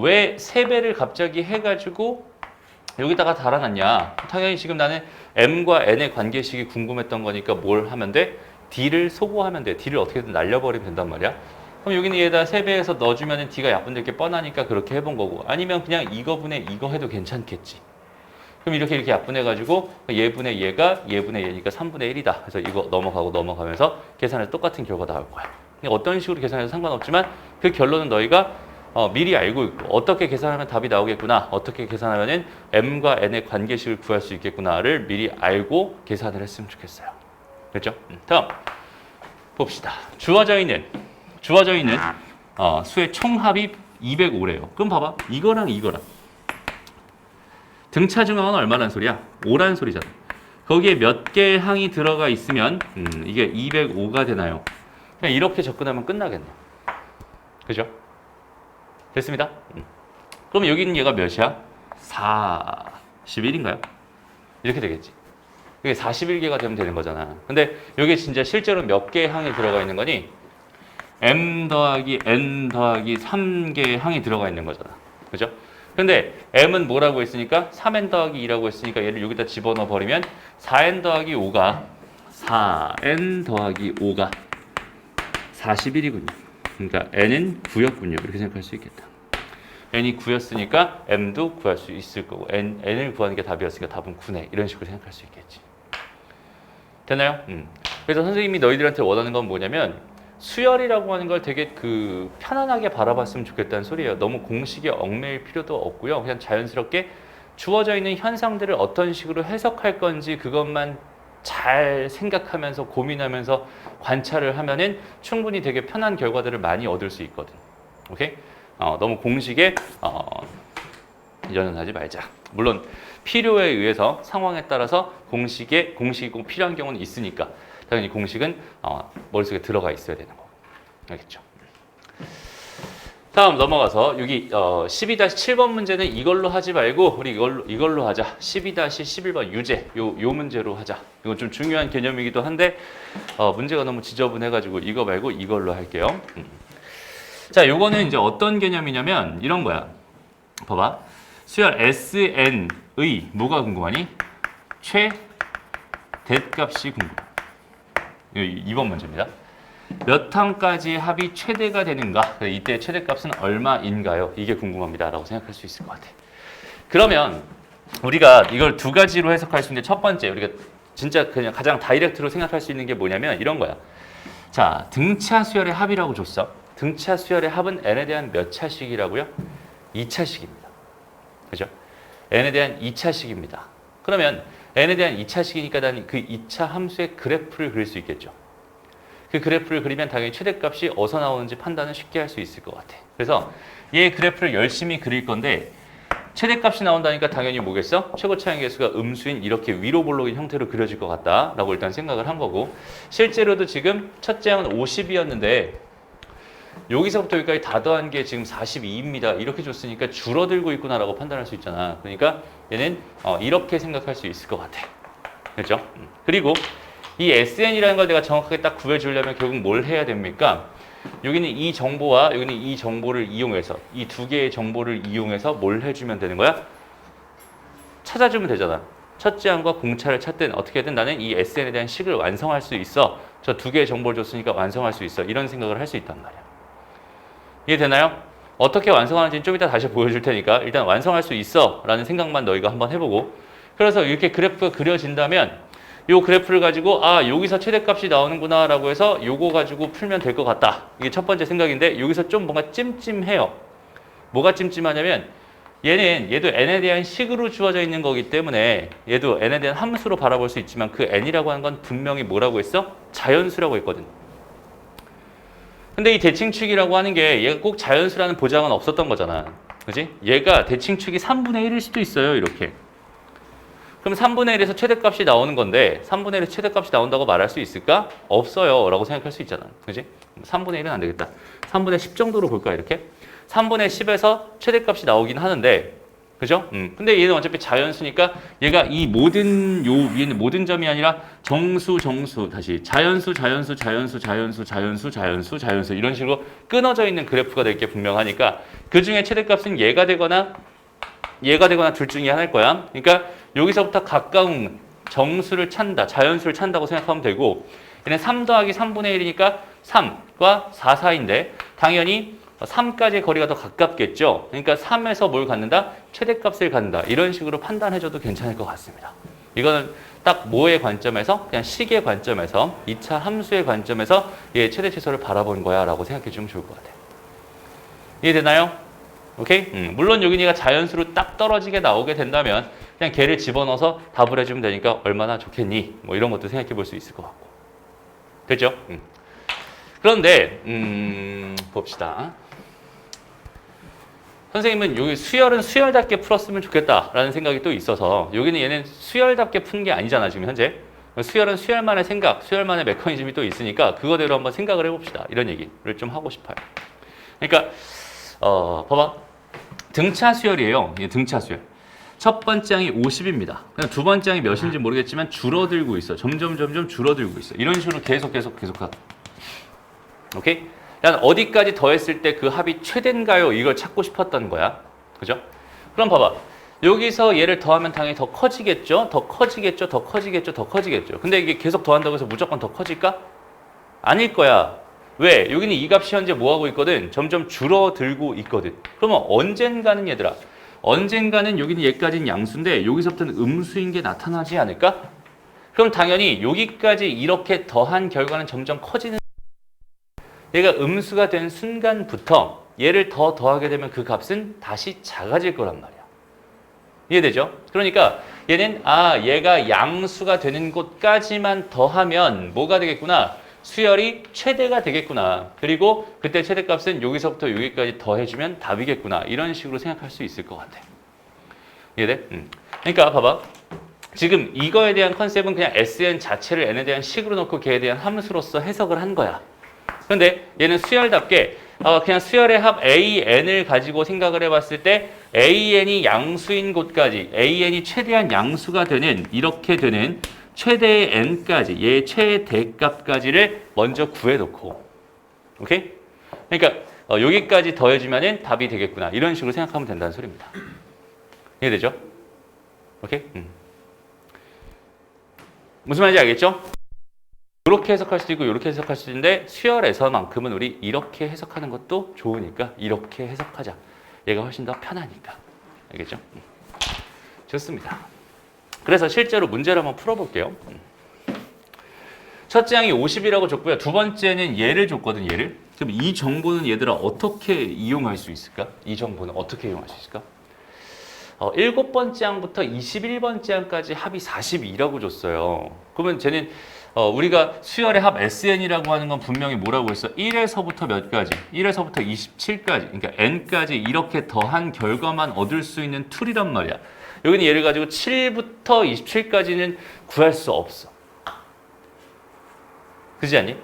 왜 3배를 갑자기 해가지고 여기다가 달아놨냐. 당연히 지금 나는 m과 n의 관계식이 궁금했던 거니까 뭘 하면 돼? d를 소거하면 돼. d를 어떻게든 날려버리면 된단 말이야. 그럼 여기는 얘에다 3배에서 넣어주면 d가 약분될 게 뻔하니까 그렇게 해본 거고, 아니면 그냥 이거분의 이거 해도 괜찮겠지. 그럼 이렇게 약분해가지고 얘분의 얘가 얘분의 얘니까 3분의 1이다. 그래서 이거 넘어가면서 계산해서 똑같은 결과가 나올 거야. 어떤 식으로 계산해도 상관없지만 그 결론은 너희가 미리 알고 있고 어떻게 계산하면 답이 나오겠구나, 어떻게 계산하면 m과 n의 관계식을 구할 수 있겠구나를 미리 알고 계산을 했으면 좋겠어요. 그렇죠? 다음 봅시다. 주어져 있는 수의 총합이 205래요. 그럼 봐봐. 이거랑 등차 중항은 얼마란 소리야? 5란 소리잖아. 거기에 몇 개의 항이 들어가 있으면 이게 205가 되나요? 그냥 이렇게 접근하면 끝나겠네요. 그죠? 됐습니다. 그럼 여기는 얘가 몇이야? 41인가요? 이렇게 되겠지. 이게 41개가 되면 되는 거잖아. 근데 여기 진짜 실제로 몇 개의 항이 들어가 있는 거니? m 더하기 n 더하기 3개의 항이 들어가 있는 거잖아. 그죠? 근데 m은 뭐라고 했으니까 3n 더하기 2라고 했으니까 얘를 여기다 집어넣어 버리면 4n 더하기 5가 41이군요. 그러니까 n은 9였군요. 이렇게 생각할 수 있겠다. n이 9였으니까 m도 구할 수 있을 거고 n을 구하는 게 답이었으니까 답은 9네. 이런 식으로 생각할 수 있겠지. 되나요? 그래서 선생님이 너희들한테 원하는 건 뭐냐면 수열이라고 하는 걸 되게 편안하게 바라봤으면 좋겠다는 소리예요. 너무 공식에 얽매일 필요도 없고요. 그냥 자연스럽게 주어져 있는 현상들을 어떤 식으로 해석할 건지 그것만 잘 생각하면서 고민하면서 관찰을 하면은 충분히 되게 편한 결과들을 많이 얻을 수 있거든. 오케이? 너무 공식에 연연하지 말자. 물론 필요에 의해서 상황에 따라서 공식이 꼭 필요한 경우는 있으니까 당연히 공식은 머릿속에 들어가 있어야 되는 거고. 알겠죠? 다음 넘어가서 여기 12-7번 문제는 이걸로 하지 말고 우리 이걸로 하자. 12-11번 유제 요 문제로 하자. 이건 좀 중요한 개념이기도 한데 문제가 너무 지저분해가지고 이거 말고 이걸로 할게요. 자, 요거는 이제 어떤 개념이냐면 이런 거야. 봐봐. 수열 SN의 뭐가 궁금하니? 최대값이 궁금해. 2번 문제입니다. 몇 항까지 합이 최대가 되는가? 이때 최대값은 얼마인가요? 이게 궁금합니다. 라고 생각할 수 있을 것 같아. 그러면 우리가 이걸 두 가지로 해석할 수 있는데 첫 번째, 우리가 진짜 그냥 가장 다이렉트로 생각할 수 있는 게 뭐냐면 이런 거야. 자, 등차 수열의 합이라고 줬어. 등차 수열의 합은 n에 대한 몇 차식이라고요? 2차식입니다. 그죠? n에 대한 2차식입니다. 그러면 n에 대한 2차식이니까 난 그 2차 함수의 그래프를 그릴 수 있겠죠. 그 그래프를 그리면 당연히 최대값이 어디서 나오는지 판단을 쉽게 할 수 있을 것 같아. 그래서 얘 그래프를 열심히 그릴 건데 최대값이 나온다니까 당연히 뭐겠어? 최고 차항 계수가 음수인 이렇게 위로 볼록인 형태로 그려질 것 같다라고 일단 생각을 한 거고, 실제로도 지금 첫째 항은 50이었는데 여기서부터 여기까지 다 더한 게 지금 42입니다. 이렇게 줬으니까 줄어들고 있구나라고 판단할 수 있잖아. 그러니까 얘는 이렇게 생각할 수 있을 것 같아. 그렇죠? 그리고 이 SN이라는 걸 내가 정확하게 딱 구해주려면 결국 뭘 해야 됩니까? 여기는 이 정보와 여기는 이 정보를 이용해서 이 두 개의 정보를 이용해서 뭘 해주면 되는 거야? 찾아주면 되잖아. 첫째 항과 공차를 찾든 어떻게든 나는 이 SN에 대한 식을 완성할 수 있어. 저 두 개의 정보를 줬으니까 완성할 수 있어. 이런 생각을 할 수 있단 말이야. 이해되나요? 어떻게 완성하는지는 좀 이따 다시 보여줄 테니까 일단 완성할 수 있어 라는 생각만 너희가 한번 해보고, 그래서 이렇게 그래프가 그려진다면 요 그래프를 가지고 여기서 최대값이 나오는구나 라고 해서 요거 가지고 풀면 될 것 같다. 이게 첫 번째 생각인데 여기서 좀 뭔가 찜찜해요. 뭐가 찜찜하냐면 얘도 n에 대한 식으로 주어져 있는 거기 때문에 얘도 n에 대한 함수로 바라볼 수 있지만 그 n이라고 하는 건 분명히 뭐라고 했어? 자연수라고 했거든. 근데 이 대칭축이라고 하는 게 얘가 꼭 자연수라는 보장은 없었던 거잖아. 그지? 얘가 대칭축이 3분의 1일 수도 있어요. 이렇게. 그럼 3분의 1에서 최대값이 나오는 건데 3분의 1에서 최대값이 나온다고 말할 수 있을까? 없어요 라고 생각할 수 있잖아. 그지? 3분의 1은 안 되겠다. 3분의 10 정도로 볼까 이렇게? 3분의 10에서 최대값이 나오긴 하는데, 그죠? 근데 얘는 어차피 자연수니까 얘가 이 모든 요 위에는 모든 점이 아니라 정수 다시 자연수 이런 식으로 끊어져 있는 그래프가 될 게 분명하니까 그 중에 최대값은 얘가 되거나 둘 중에 하나일 거야. 그러니까 여기서부터 가까운 정수를 찾는다, 자연수를 찾는다고 생각하면 되고, 얘는 3 더하기 3분의 1이니까 3과 4 사이인데 당연히 3까지의 거리가 더 가깝겠죠. 그러니까 3에서 뭘 갖는다? 최대값을 갖는다. 이런 식으로 판단해줘도 괜찮을 것 같습니다. 이거는 딱 뭐의 관점에서? 그냥 식의 관점에서, 2차 함수의 관점에서 얘 최대 최소를 바라본 거야 라고 생각해주면 좋을 것 같아요. 이해되나요? 오케이? 물론 여기니가 자연수로 딱 떨어지게 나오게 된다면 그냥 걔를 집어넣어서 답을 해주면 되니까 얼마나 좋겠니? 뭐 이런 것도 생각해 볼 수 있을 것 같고. 됐죠? 그런데 봅시다. 선생님은 여기 수열은 수열답게 풀었으면 좋겠다라는 생각이 또 있어서, 여기는 얘는 수열답게 푼 게 아니잖아 지금 현재. 수열은 수열만의 생각, 수열만의 메커니즘이 또 있으니까 그거대로 한번 생각을 해봅시다. 이런 얘기를 좀 하고 싶어요. 그러니까 봐봐. 등차 수열이에요. 등차 수열. 첫 번째 항이 50입니다. 두 번째 항이 몇인지 모르겠지만 줄어들고 있어. 점점 줄어들고 있어. 이런 식으로 계속 하고. 오케이? 난 어디까지 더했을 때 그 합이 최대인가요? 이걸 찾고 싶었던 거야. 그죠? 그럼 봐봐. 여기서 얘를 더하면 당연히 더 커지겠죠? 더 커지겠죠? 근데 이게 계속 더한다고 해서 무조건 더 커질까? 아닐 거야. 왜? 여기는 이 값이 현재 뭐하고 있거든? 점점 줄어들고 있거든. 그러면 언젠가는 얘들아, 여기는 얘까지는 양수인데 여기서부터는 음수인 게 나타나지 않을까? 그럼 당연히 여기까지 이렇게 더한 결과는 점점 커지는, 얘가 음수가 된 순간부터 얘를 더 더하게 되면 그 값은 다시 작아질 거란 말이야. 이해되죠? 그러니까 얘는 얘가 양수가 되는 곳까지만 더하면 뭐가 되겠구나? 수열이 최대가 되겠구나. 그리고 그때 최대값은 여기서부터 여기까지 더해주면 답이겠구나. 이런 식으로 생각할 수 있을 것 같아. 이해돼? 그러니까 봐봐. 지금 이거에 대한 컨셉은 그냥 SN 자체를 n에 대한 식으로 놓고 걔에 대한 함수로서 해석을 한 거야. 그런데 얘는 수열답게 그냥 수열의 합 AN을 가지고 생각을 해봤을 때 AN이 양수인 곳까지, AN이 최대한 양수가 되는, 이렇게 되는 최대의 n까지, 얘의 최대값까지를 먼저 구해놓고, 오케이? 그러니까 여기까지 더해주면은 답이 되겠구나. 이런 식으로 생각하면 된다는 소리입니다. 이해되죠? 오케이? 무슨 말인지 알겠죠? 이렇게 해석할 수도 있고 이렇게 해석할 수도 있는데 수열에서만큼은 우리 이렇게 해석하는 것도 좋으니까 이렇게 해석하자. 얘가 훨씬 더 편하니까. 알겠죠? 좋습니다. 그래서 실제로 문제를 한번 풀어볼게요. 첫째 항이 50이라고 줬고요. 두 번째는 얘를 줬거든, 얘를. 그럼 이 정보는 얘들아 어떻게 이용할 수 있을까? 이 정보는 어떻게 이용할 수 있을까? 7번째 항부터 21번째 항까지 합이 42라고 줬어요. 그러면 쟤는 우리가 수열의 합 SN이라고 하는 건 분명히 뭐라고 했어? 1에서부터 몇 가지? 1에서부터 27까지. 그러니까 n까지 이렇게 더한 결과만 얻을 수 있는 툴이란 말이야. 여기는 얘를 가지고 7부터 27까지는 구할 수 없어. 그지 않니?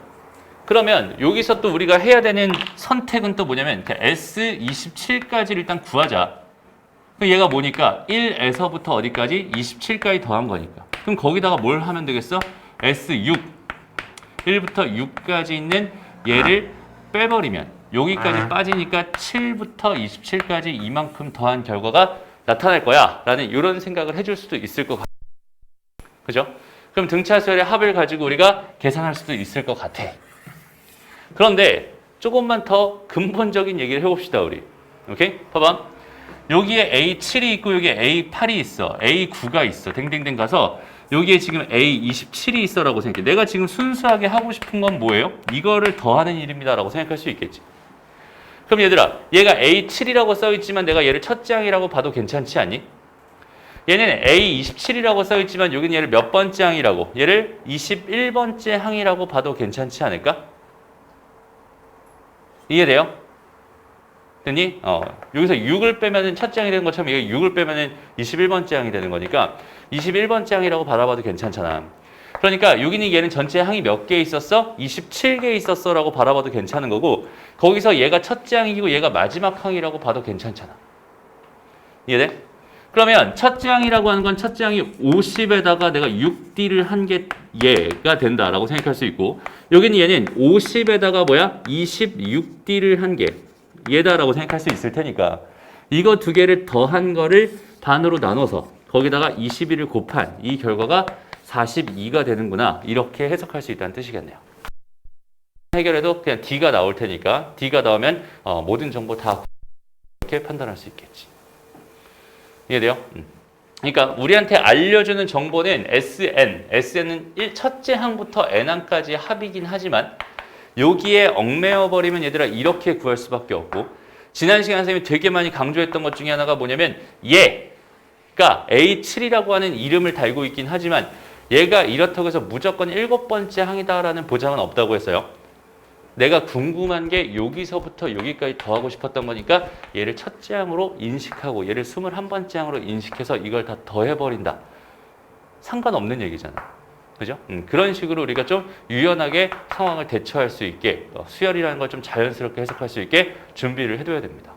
그러면 여기서 또 우리가 해야 되는 선택은 또 뭐냐면 S27까지를 일단 구하자. 그럼 얘가 뭐니까 1에서부터 어디까지? 27까지 더한 거니까. 그럼 거기다가 뭘 하면 되겠어? S6. 1부터 6까지 있는 얘를 빼버리면 여기까지 빠지니까 7부터 27까지 이만큼 더한 결과가 나타날 거야 라는 이런 생각을 해줄 수도 있을 것 같아. 그죠? 그럼 등차수열의 합을 가지고 우리가 계산할 수도 있을 것 같아. 그런데 조금만 더 근본적인 얘기를 해봅시다 우리. 오케이? 봐봐. 여기에 A7이 있고 여기에 A8이 있어. A9가 있어. 댕댕댕 가서 여기에 지금 A27이 있어 라고 생각해. 내가 지금 순수하게 하고 싶은 건 뭐예요? 이거를 더하는 일입니다 라고 생각할 수 있겠지. 그럼 얘들아, 얘가 A7이라고 써있지만 내가 얘를 첫째 항이라고 봐도 괜찮지 않니? 얘는 A27이라고 써있지만 여기는 얘를 몇 번째 항이라고? 얘를 21번째 항이라고 봐도 괜찮지 않을까? 이해돼요? 됐니? 여기서 6을 빼면은 첫째 항이 되는 것처럼 이게 6을 빼면은 21번째 항이 되는 거니까 21번째 항이라고 바라봐도 괜찮잖아. 그러니까 여기는 얘는 전체 항이 몇 개 있었어? 27개 있었어 라고 바라봐도 괜찮은 거고 거기서 얘가 첫째 항이고 얘가 마지막 항이라고 봐도 괜찮잖아. 이해돼? 그러면 첫째 항이라고 하는 건 첫째 항이 50에다가 내가 6D를 한 게 얘가 된다라고 생각할 수 있고 여기는 얘는 50에다가 뭐야? 26D를 한 게 얘다라고 생각할 수 있을 테니까 이거 두 개를 더한 거를 반으로 나눠서 거기다가 21을 곱한 이 결과가 42가 되는구나 이렇게 해석할 수 있다는 뜻이겠네요. 해결해도 그냥 D가 나올 테니까 D가 나오면 모든 정보 다 이렇게 판단할 수 있겠지. 이해돼요? 그러니까 우리한테 알려주는 정보는 SN은 첫째 항부터 N항까지 합이긴 하지만 여기에 얽매여버리면 얘들아 이렇게 구할 수밖에 없고 지난 시간 선생님이 되게 많이 강조했던 것 중에 하나가 뭐냐면 얘가 A7이라고 하는 이름을 달고 있긴 하지만 얘가 이렇다고 해서 무조건 7번째 항이다라는 보장은 없다고 했어요. 내가 궁금한 게 여기서부터 여기까지 더하고 싶었던 거니까 얘를 첫째 항으로 인식하고 얘를 21번째 항으로 인식해서 이걸 다 더해버린다. 상관없는 얘기잖아. 그죠? 그런 식으로 우리가 좀 유연하게 상황을 대처할 수 있게 수열이라는 걸 좀 자연스럽게 해석할 수 있게 준비를 해둬야 됩니다.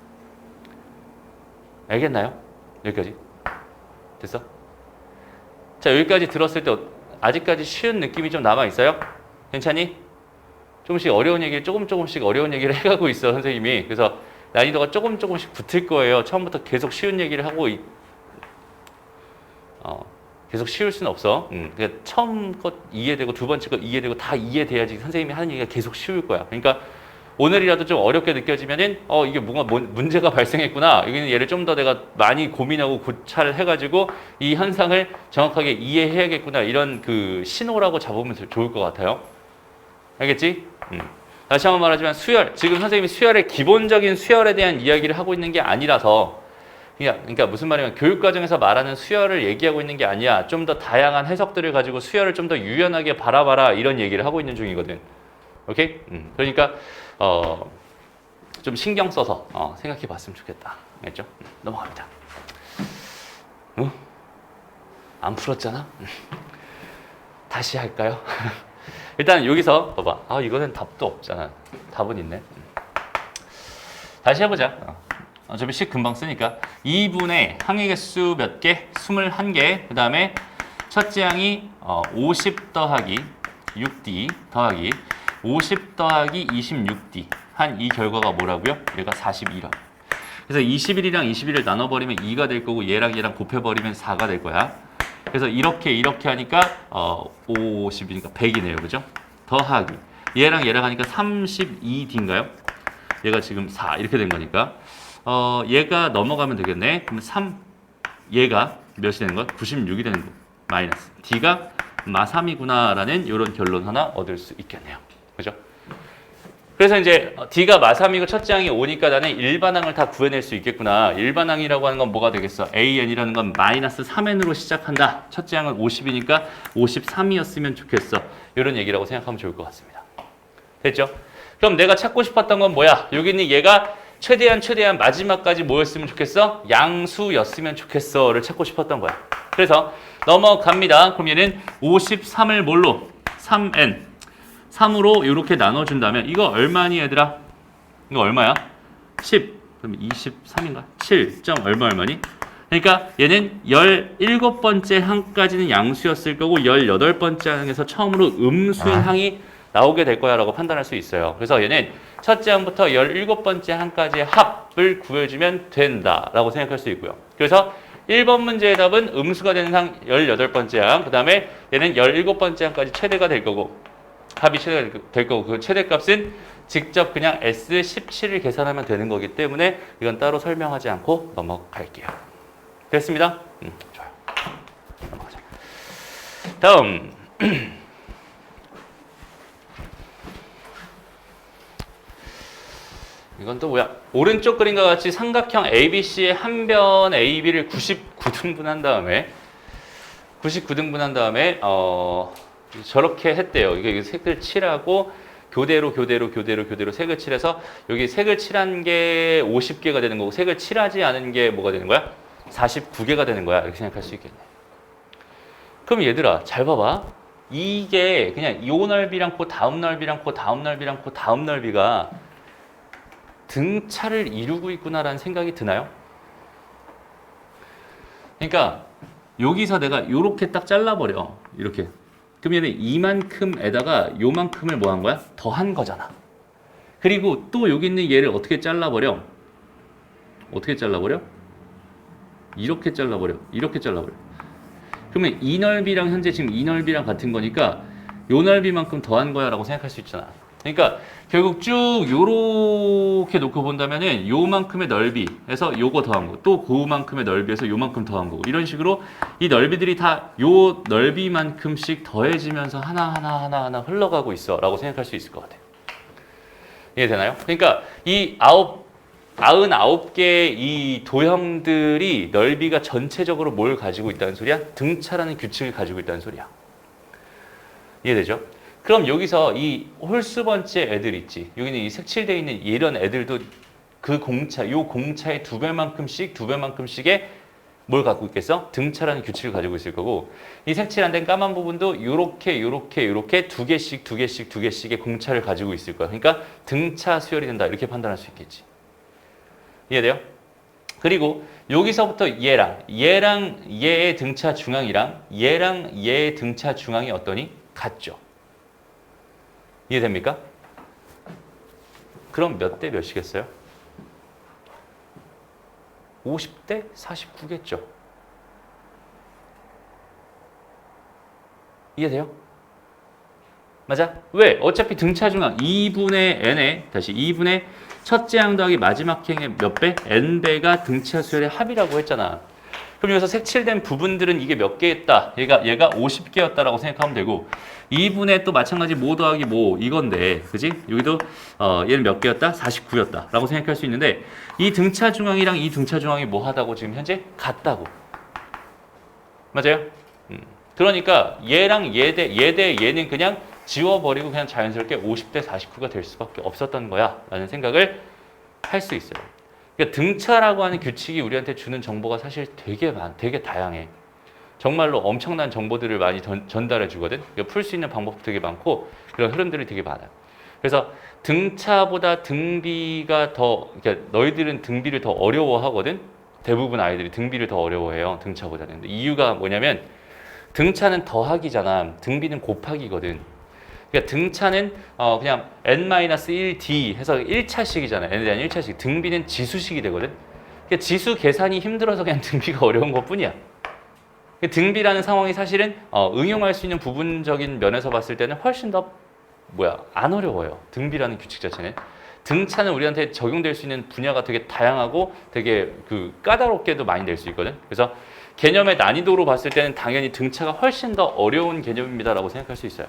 알겠나요? 여기까지? 됐어? 자, 여기까지 들었을 때 아직까지 쉬운 느낌이 좀 남아있어요? 괜찮니? 조금씩 어려운 얘기를 조금씩 어려운 얘기를 해가고 있어 선생님이. 그래서 난이도가 조금씩 붙을 거예요. 처음부터 계속 쉬운 얘기를 하고 계속 쉬울 수는 없어. 그러니까 처음 것 이해되고 두 번째 것 이해되고 다 이해돼야지 선생님이 하는 얘기가 계속 쉬울 거야. 그러니까 오늘이라도 좀 어렵게 느껴지면은 이게 뭔가 문제가 발생했구나. 여기는 얘를 좀 더 내가 많이 고민하고 고찰을 해가지고 이 현상을 정확하게 이해해야겠구나. 이런 그 신호라고 잡으면 좋을 것 같아요. 알겠지? 다시 한번 말하지만 수열, 지금 선생님이 수열의 기본적인 수열에 대한 이야기를 하고 있는 게 아니라서 그러니까 무슨 말이냐면 교육과정에서 말하는 수열을 얘기하고 있는 게 아니야. 좀 더 다양한 해석들을 가지고 수열을 좀 더 유연하게 바라봐라 이런 얘기를 하고 있는 중이거든. 오케이? 그러니까 좀 신경 써서 생각해 봤으면 좋겠다. 알겠죠? 넘어갑니다. 안 풀었잖아? 다시 할까요? 일단 여기서 봐봐. 이거는 답도 없잖아. 답은 있네. 다시 해보자. 어차피 식 금방 쓰니까 2분의 항의 개수 몇 개? 21개. 그 다음에 첫째 항이 50 더하기 6D 더하기 50 더하기 26D 한 이 결과가 뭐라고요? 얘가 41이라고. 그래서 21이랑 21을 나눠버리면 2가 될 거고 얘랑 곱해버리면 4가 될 거야. 그래서 이렇게 하니까 50이니까 100이네요. 그죠? 더하기 얘랑 하니까 32D인가요? 얘가 지금 4 이렇게 된 거니까 얘가 넘어가면 되겠네. 그러면 얘가 몇이 되는 거? 96이 되는 거. 마이너스 D가 마3이구나 라는 이런 결론 하나 얻을 수 있겠네요. 그죠? 그래서 이제 D가 마3이고 첫째 항이 5니까 나는 일반항을 다 구해낼 수 있겠구나. 일반항이라고 하는 건 뭐가 되겠어? AN이라는 건 마이너스 3N으로 시작한다. 첫째 항은 50이니까 53이었으면 좋겠어. 이런 얘기라고 생각하면 좋을 것 같습니다. 됐죠? 그럼 내가 찾고 싶었던 건 뭐야? 여기는 얘가 최대한 마지막까지 뭐였으면 좋겠어? 양수였으면 좋겠어를 찾고 싶었던 거야. 그래서 넘어갑니다. 그럼 얘는 53을 뭘로? 3N 3으로 이렇게 나눠준다면 이거 얼마니 얘들아? 이거 얼마야? 10. 그럼 23인가? 7. 점 얼마니? 그러니까 얘는 17번째 항까지는 양수였을 거고 18번째 항에서 처음으로 음수인 항이 나오게 될 거야 라고 판단할 수 있어요. 그래서 얘는 첫째 항부터 17번째 항까지의 합을 구해주면 된다라고 생각할 수 있고요. 그래서 1번 문제의 답은 음수가 되는 항 18번째 항, 그 다음에 얘는 17번째 항까지 최대가 될 거고 합이 최대가 될 거고 그 최대값은 직접 그냥 S17을 계산하면 되는 거기 때문에 이건 따로 설명하지 않고 넘어갈게요. 됐습니다? 좋아요. 넘어가자. 다음 이건 또 뭐야? 오른쪽 그림과 같이 삼각형 ABC의 한 변 AB를 99등분 한 다음에 저렇게 했대요. 이게 색을 칠하고 교대로 색을 칠해서 여기 색을 칠한 게 50개가 되는 거고 색을 칠하지 않은 게 뭐가 되는 거야? 49개가 되는 거야. 이렇게 생각할 수 있겠네. 그럼 얘들아 잘 봐봐. 이게 그냥 요 넓이랑 그 다음 넓이랑 그 다음 넓이랑 그 다음 넓이가 등차를 이루고 있구나라는 생각이 드나요? 그러니까 여기서 내가 요렇게 딱 잘라버려. 이렇게. 그럼 얘는 이만큼에다가 요만큼을 뭐 한 거야? 더한 거잖아. 그리고 또 여기 있는 얘를 어떻게 잘라버려? 어떻게 잘라버려? 이렇게 잘라버려. 이렇게 잘라버려. 그러면 이 넓이랑 현재 지금 이 넓이랑 같은 거니까 요 넓이만큼 더한 거야 라고 생각할 수 있잖아. 그러니까 결국 쭉 요렇게 놓고 본다면은 요만큼의 넓이에서 요거 더한 거, 또 그만큼의 넓이에서 요만큼 더한 거고 이런 식으로 이 넓이들이 다 요 넓이만큼씩 더해지면서 하나 흘러가고 있어 라고 생각할 수 있을 것 같아요. 이해되나요? 그러니까 이 99개의 이 도형들이 넓이가 전체적으로 뭘 가지고 있다는 소리야? 등차라는 규칙을 가지고 있다는 소리야. 이해되죠? 그럼 여기서 이 홀수 번째 애들 있지. 여기는 이 색칠되어 있는 이런 애들도 그 공차, 요 공차의 두 배만큼씩의 뭘 갖고 있겠어? 등차라는 규칙을 가지고 있을 거고 이 색칠 안 된 까만 부분도 요렇게 두 개씩의 공차를 가지고 있을 거야. 그러니까 등차 수열이 된다. 이렇게 판단할 수 있겠지. 이해돼요? 그리고 여기서부터 얘랑 얘의 등차 중앙이랑 얘의 등차 중앙이 어떠니? 같죠. 이해됩니까? 그럼 몇 대 몇이겠어요? 50대 49겠죠. 이해돼요? 맞아? 왜? 어차피 등차 중앙 2분의 n에 다시 2분의 첫째 항 더하기 마지막 항의 몇 배? n배가 등차 수열의 합이라고 했잖아. 그럼 여기서 색칠된 부분들은 이게 몇 개였다? 얘가 50개였다라고 생각하면 되고 2분의 또 마찬가지 모 더하기 모 이건데 그지? 여기도 얘는 몇 개였다? 49였다 라고 생각할 수 있는데 이 등차 중앙이랑 이 등차 중앙이 뭐 하다고 지금 현재 같다고. 맞아요? 그러니까 얘랑 얘는 그냥 지워버리고 그냥 자연스럽게 50대 49가 될 수밖에 없었던 거야 라는 생각을 할 수 있어요. 그러니까 등차라고 하는 규칙이 우리한테 주는 정보가 사실 되게 다양해. 정말로 엄청난 정보들을 많이 전달해 주거든. 그러니까 풀 수 있는 방법도 되게 많고 그런 흐름들이 되게 많아요. 그래서 등차보다 등비가 그러니까 너희들은 등비를 더 어려워하거든. 대부분 아이들이 등비를 더 어려워해요. 등차보다는. 근데 이유가 뭐냐면 등차는 더하기잖아. 등비는 곱하기거든. 그러니까 등차는 그냥 n-1d 해서 1차식이잖아. n에 대한 1차식. 등비는 지수식이 되거든. 그러니까 지수 계산이 힘들어서 그냥 등비가 어려운 것뿐이야. 등비라는 상황이 사실은 응용할 수 있는 부분적인 면에서 봤을 때는 훨씬 더 안 어려워요. 등비라는 규칙 자체는. 등차는 우리한테 적용될 수 있는 분야가 되게 다양하고 되게 까다롭게도 많이 될 수 있거든. 그래서 개념의 난이도로 봤을 때는 당연히 등차가 훨씬 더 어려운 개념입니다라고 생각할 수 있어요.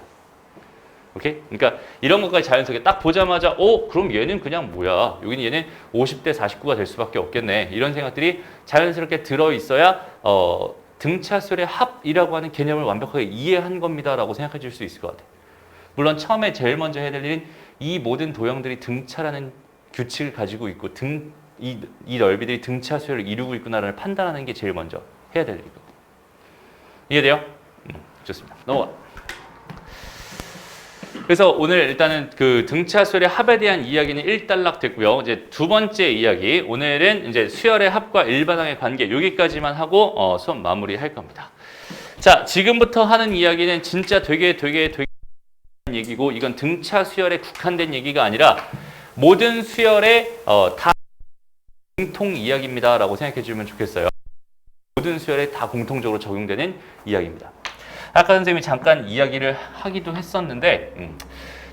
오케이? 그러니까 이런 것까지 자연스럽게 딱 보자마자 그럼 얘는 그냥 뭐야? 여기는 얘는 50대 49가 될 수밖에 없겠네. 이런 생각들이 자연스럽게 들어있어야 등차수열의 합이라고 하는 개념을 완벽하게 이해한 겁니다라고 생각해 줄 수 있을 것 같아요. 물론 처음에 제일 먼저 해야 될 일은 이 모든 도형들이 등차라는 규칙을 가지고 있고 이 넓이들이 등차수열을 이루고 있구나를 판단하는 게 제일 먼저 해야 될 일이거든요. 이해돼요? 좋습니다. 넘어가. 그래서 오늘 일단은 그 등차 수열의 합에 대한 이야기는 일단락 됐고요. 이제 두 번째 이야기, 오늘은 이제 수열의 합과 일반항의 관계 여기까지만 하고 수업 마무리할 겁니다. 자, 지금부터 하는 이야기는 진짜 되게 얘기고, 이건 등차 수열에 국한된 얘기가 아니라 모든 수열의 다 공통 이야기입니다라고 생각해 주면 좋겠어요. 모든 수열에 다 공통적으로 적용되는 이야기입니다. 아까 선생님이 잠깐 이야기를 하기도 했었는데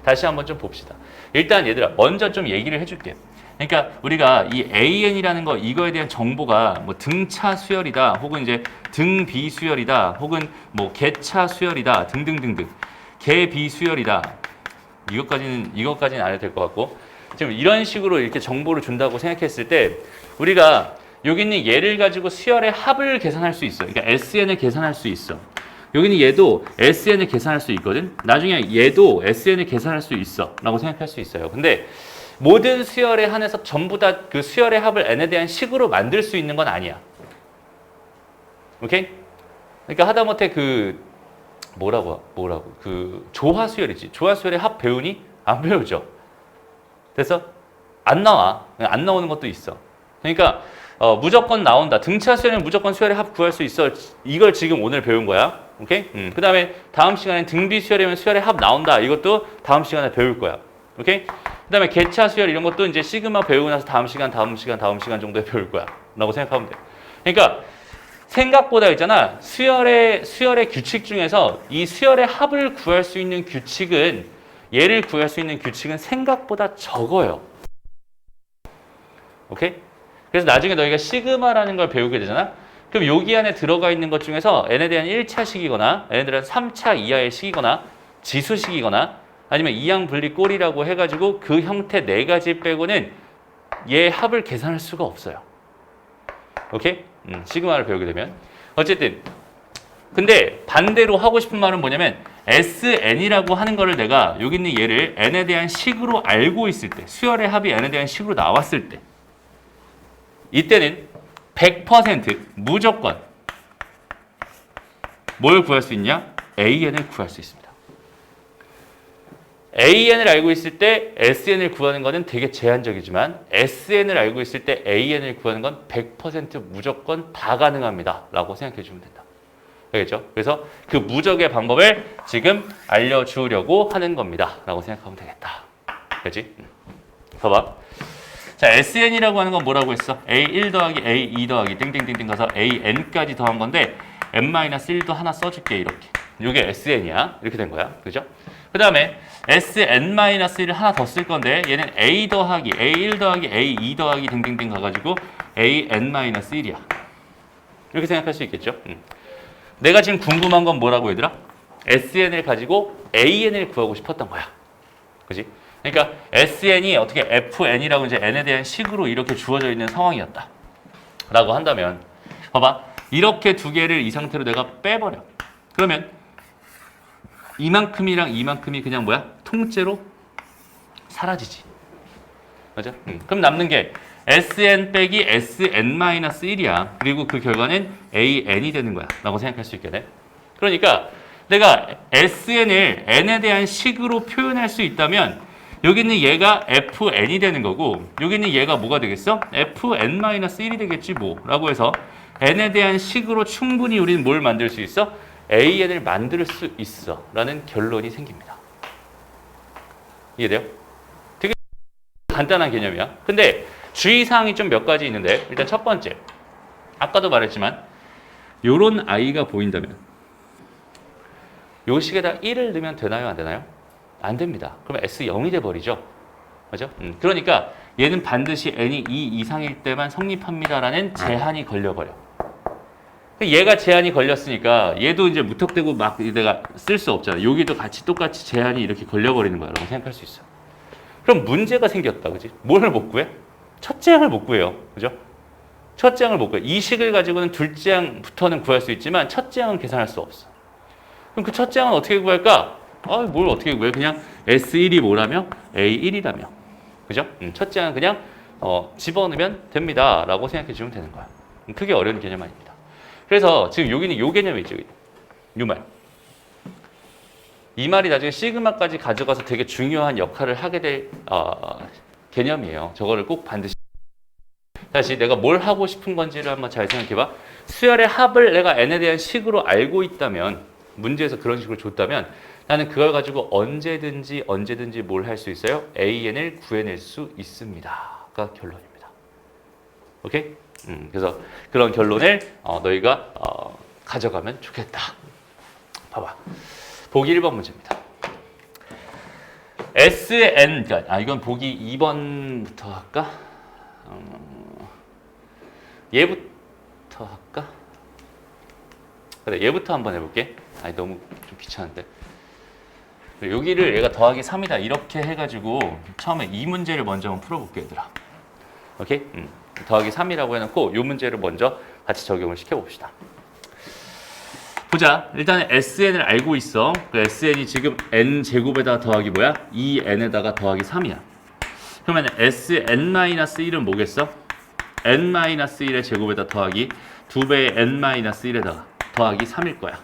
다시 한번 좀 봅시다. 일단 얘들아, 먼저 좀 얘기를 해줄게요. 그러니까 우리가 이 AN이라는 거, 이거에 대한 정보가 뭐 등차 수열이다, 혹은 이제 등비 수열이다, 혹은 뭐 개차 수열이다 등등등등, 개비 수열이다, 이것까지는 안 해도 될 것 같고, 지금 이런 식으로 이렇게 정보를 준다고 생각했을 때 우리가 여기 있는 얘를 가지고 수열의 합을 계산할 수 있어. 그러니까 SN을 계산할 수 있어. 여기는 얘도 SN을 계산할 수 있거든. 나중에 얘도 SN을 계산할 수 있어 라고 생각할 수 있어요. 근데 모든 수열에 한해서 전부 다 그 수열의 합을 n에 대한 식으로 만들 수 있는 건 아니야. 오케이? 그러니까 하다못해 그 뭐라고 그 조화수열이지. 조화수열의 합 배우니? 안 배우죠. 그래서 안 나오는 것도 있어. 그러니까 무조건 나온다. 등차 수열은 무조건 수열의 합 구할 수 있어. 이걸 지금 오늘 배운 거야. 오케이? 그 다음에 다음 시간에 등비 수열이면 수열의 합 나온다. 이것도 다음 시간에 배울 거야. 오케이? 그 다음에 개차 수열 이런 것도 이제 시그마 배우고 나서 다음 시간 정도에 배울 거야. 라고 생각하면 돼. 그러니까 생각보다 있잖아. 수열의 규칙 중에서 이 수열의 합을 구할 수 있는 규칙은, 얘를 구할 수 있는 규칙은 생각보다 적어요. 오케이? 그래서 나중에 너희가 시그마라는 걸 배우게 되잖아. 그럼 여기 안에 들어가 있는 것 중에서 n에 대한 1차식이거나 n에 대한 3차 이하의 식이거나 지수식이거나 아니면 이항분리꼴이라고 해가지고 그 형태 4가지 빼고는 얘 합을 계산할 수가 없어요. 오케이? 시그마를 배우게 되면. 어쨌든 근데 반대로 하고 싶은 말은 뭐냐면 SN이라고 하는 거를 내가 여기 있는 얘를 n에 대한 식으로 알고 있을 때, 수열의 합이 n에 대한 식으로 나왔을 때, 이때는 100% 무조건 뭘 구할 수 있냐? AN을 구할 수 있습니다. AN을 알고 있을 때 SN을 구하는 것은 되게 제한적이지만 SN을 알고 있을 때 AN을 구하는 건 100% 무조건 다 가능합니다. 라고 생각해 주면 된다. 알겠죠? 그래서 그 무적의 방법을 지금 알려주려고 하는 겁니다. 라고 생각하면 되겠다. 그렇지? 봐봐. 자, SN이라고 하는 건 뭐라고 했어? A1 더하기 A2 더하기 땡땡땡땡 가서 AN까지 더한 건데 n-1도 하나 써줄게. 이렇게. 이게 SN이야. 이렇게 된 거야. 그죠? 그 다음에 SN-1을 하나 더 쓸 건데 얘는 A 더하기 A1 더하기 A2 더하기 땡땡땡 가가지고 AN-1이야. 이렇게 생각할 수 있겠죠? 내가 지금 궁금한 건 뭐라고 얘들아? SN을 가지고 AN을 구하고 싶었던 거야. 그지? 그러니까 SN이 어떻게 FN이라고 이제 n에 대한 식으로 이렇게 주어져 있는 상황이었다. 라고 한다면 봐봐. 이렇게 두 개를 이 상태로 내가 빼버려. 그러면 이만큼이랑 이만큼이 그냥 뭐야? 통째로 사라지지. 맞아? 그럼 남는 게 SN 빼기 SN-1이야. 그리고 그 결과는 AN이 되는 거야. 라고 생각할 수 있겠네. 그러니까 내가 SN을 n에 대한 식으로 표현할 수 있다면 여기 있는 얘가 FN이 되는 거고 여기 있는 얘가 뭐가 되겠어? FN-1이 되겠지 뭐. 라고 해서 n에 대한 식으로 충분히 우리는 뭘 만들 수 있어? AN을 만들 수 있어. 라는 결론이 생깁니다. 이해돼요? 되게 간단한 개념이야. 근데 주의사항이 좀 몇 가지 있는데 일단 첫 번째. 아까도 말했지만 요런 아이가 보인다면 요 식에다 1을 넣으면 되나요? 안 되나요? 안 됩니다. 그러면 S0이 돼버리죠. 맞죠? 그러니까 얘는 반드시 n이 2 이상일 때만 성립합니다라는 제한이 걸려버려. 얘가 제한이 걸렸으니까 얘도 이제 무턱대고 막 내가 쓸 수 없잖아. 여기도 같이 똑같이 제한이 이렇게 걸려버리는 거야 라고 생각할 수 있어. 그럼 문제가 생겼다. 그지? 뭘 못 구해? 첫째 항을 못 구해요. 그죠? 첫째 항을 못 구해. 이 식을 가지고는 둘째 항부터는 구할 수 있지만 첫째 항은 계산할 수 없어. 그럼 그 첫째 항은 어떻게 구할까? 뭘 어떻게 구해? 그냥 S1이 뭐라며? A1이라며. 그죠? 첫째 항은 그냥 집어넣으면 됩니다. 라고 생각해 주면 되는 거야. 크게 어려운 개념 아닙니다. 그래서 지금 여기는 요 개념이 있죠. 요 말. 이 말이 나중에 시그마까지 가져가서 되게 중요한 역할을 하게 될 개념이에요. 저거를 꼭 반드시. 다시 내가 뭘 하고 싶은 건지를 한번 잘 생각해봐. 수열의 합을 내가 n에 대한 식으로 알고 있다면, 문제에서 그런 식으로 줬다면 나는 그걸 가지고 언제든지 뭘 할 수 있어요? AN을 구해낼 수 있습니다가 결론입니다. 오케이? 그래서 그런 결론을 너희가 가져가면 좋겠다. 봐봐. 보기 1번 문제입니다. SN, 이건 보기 2번부터 할까? 얘부터 할까? 그래, 얘부터 한번 해볼게. 너무 좀 귀찮은데. 여기를 얘가 더하기 3이다 이렇게 해가지고 처음에 이 문제를 먼저 한번 풀어볼게, 얘들아. 오케이? 더하기 3이라고 해놓고 이 문제를 먼저 같이 적용을 시켜봅시다. 보자. 일단 SN을 알고 있어. 그 SN이 지금 n제곱에다가 더하기 뭐야? 2n에다가 더하기 3이야. 그러면 SN-1은 뭐겠어? n-1의 제곱에다 더하기 2배의 n-1에다가 더하기 3일 거야.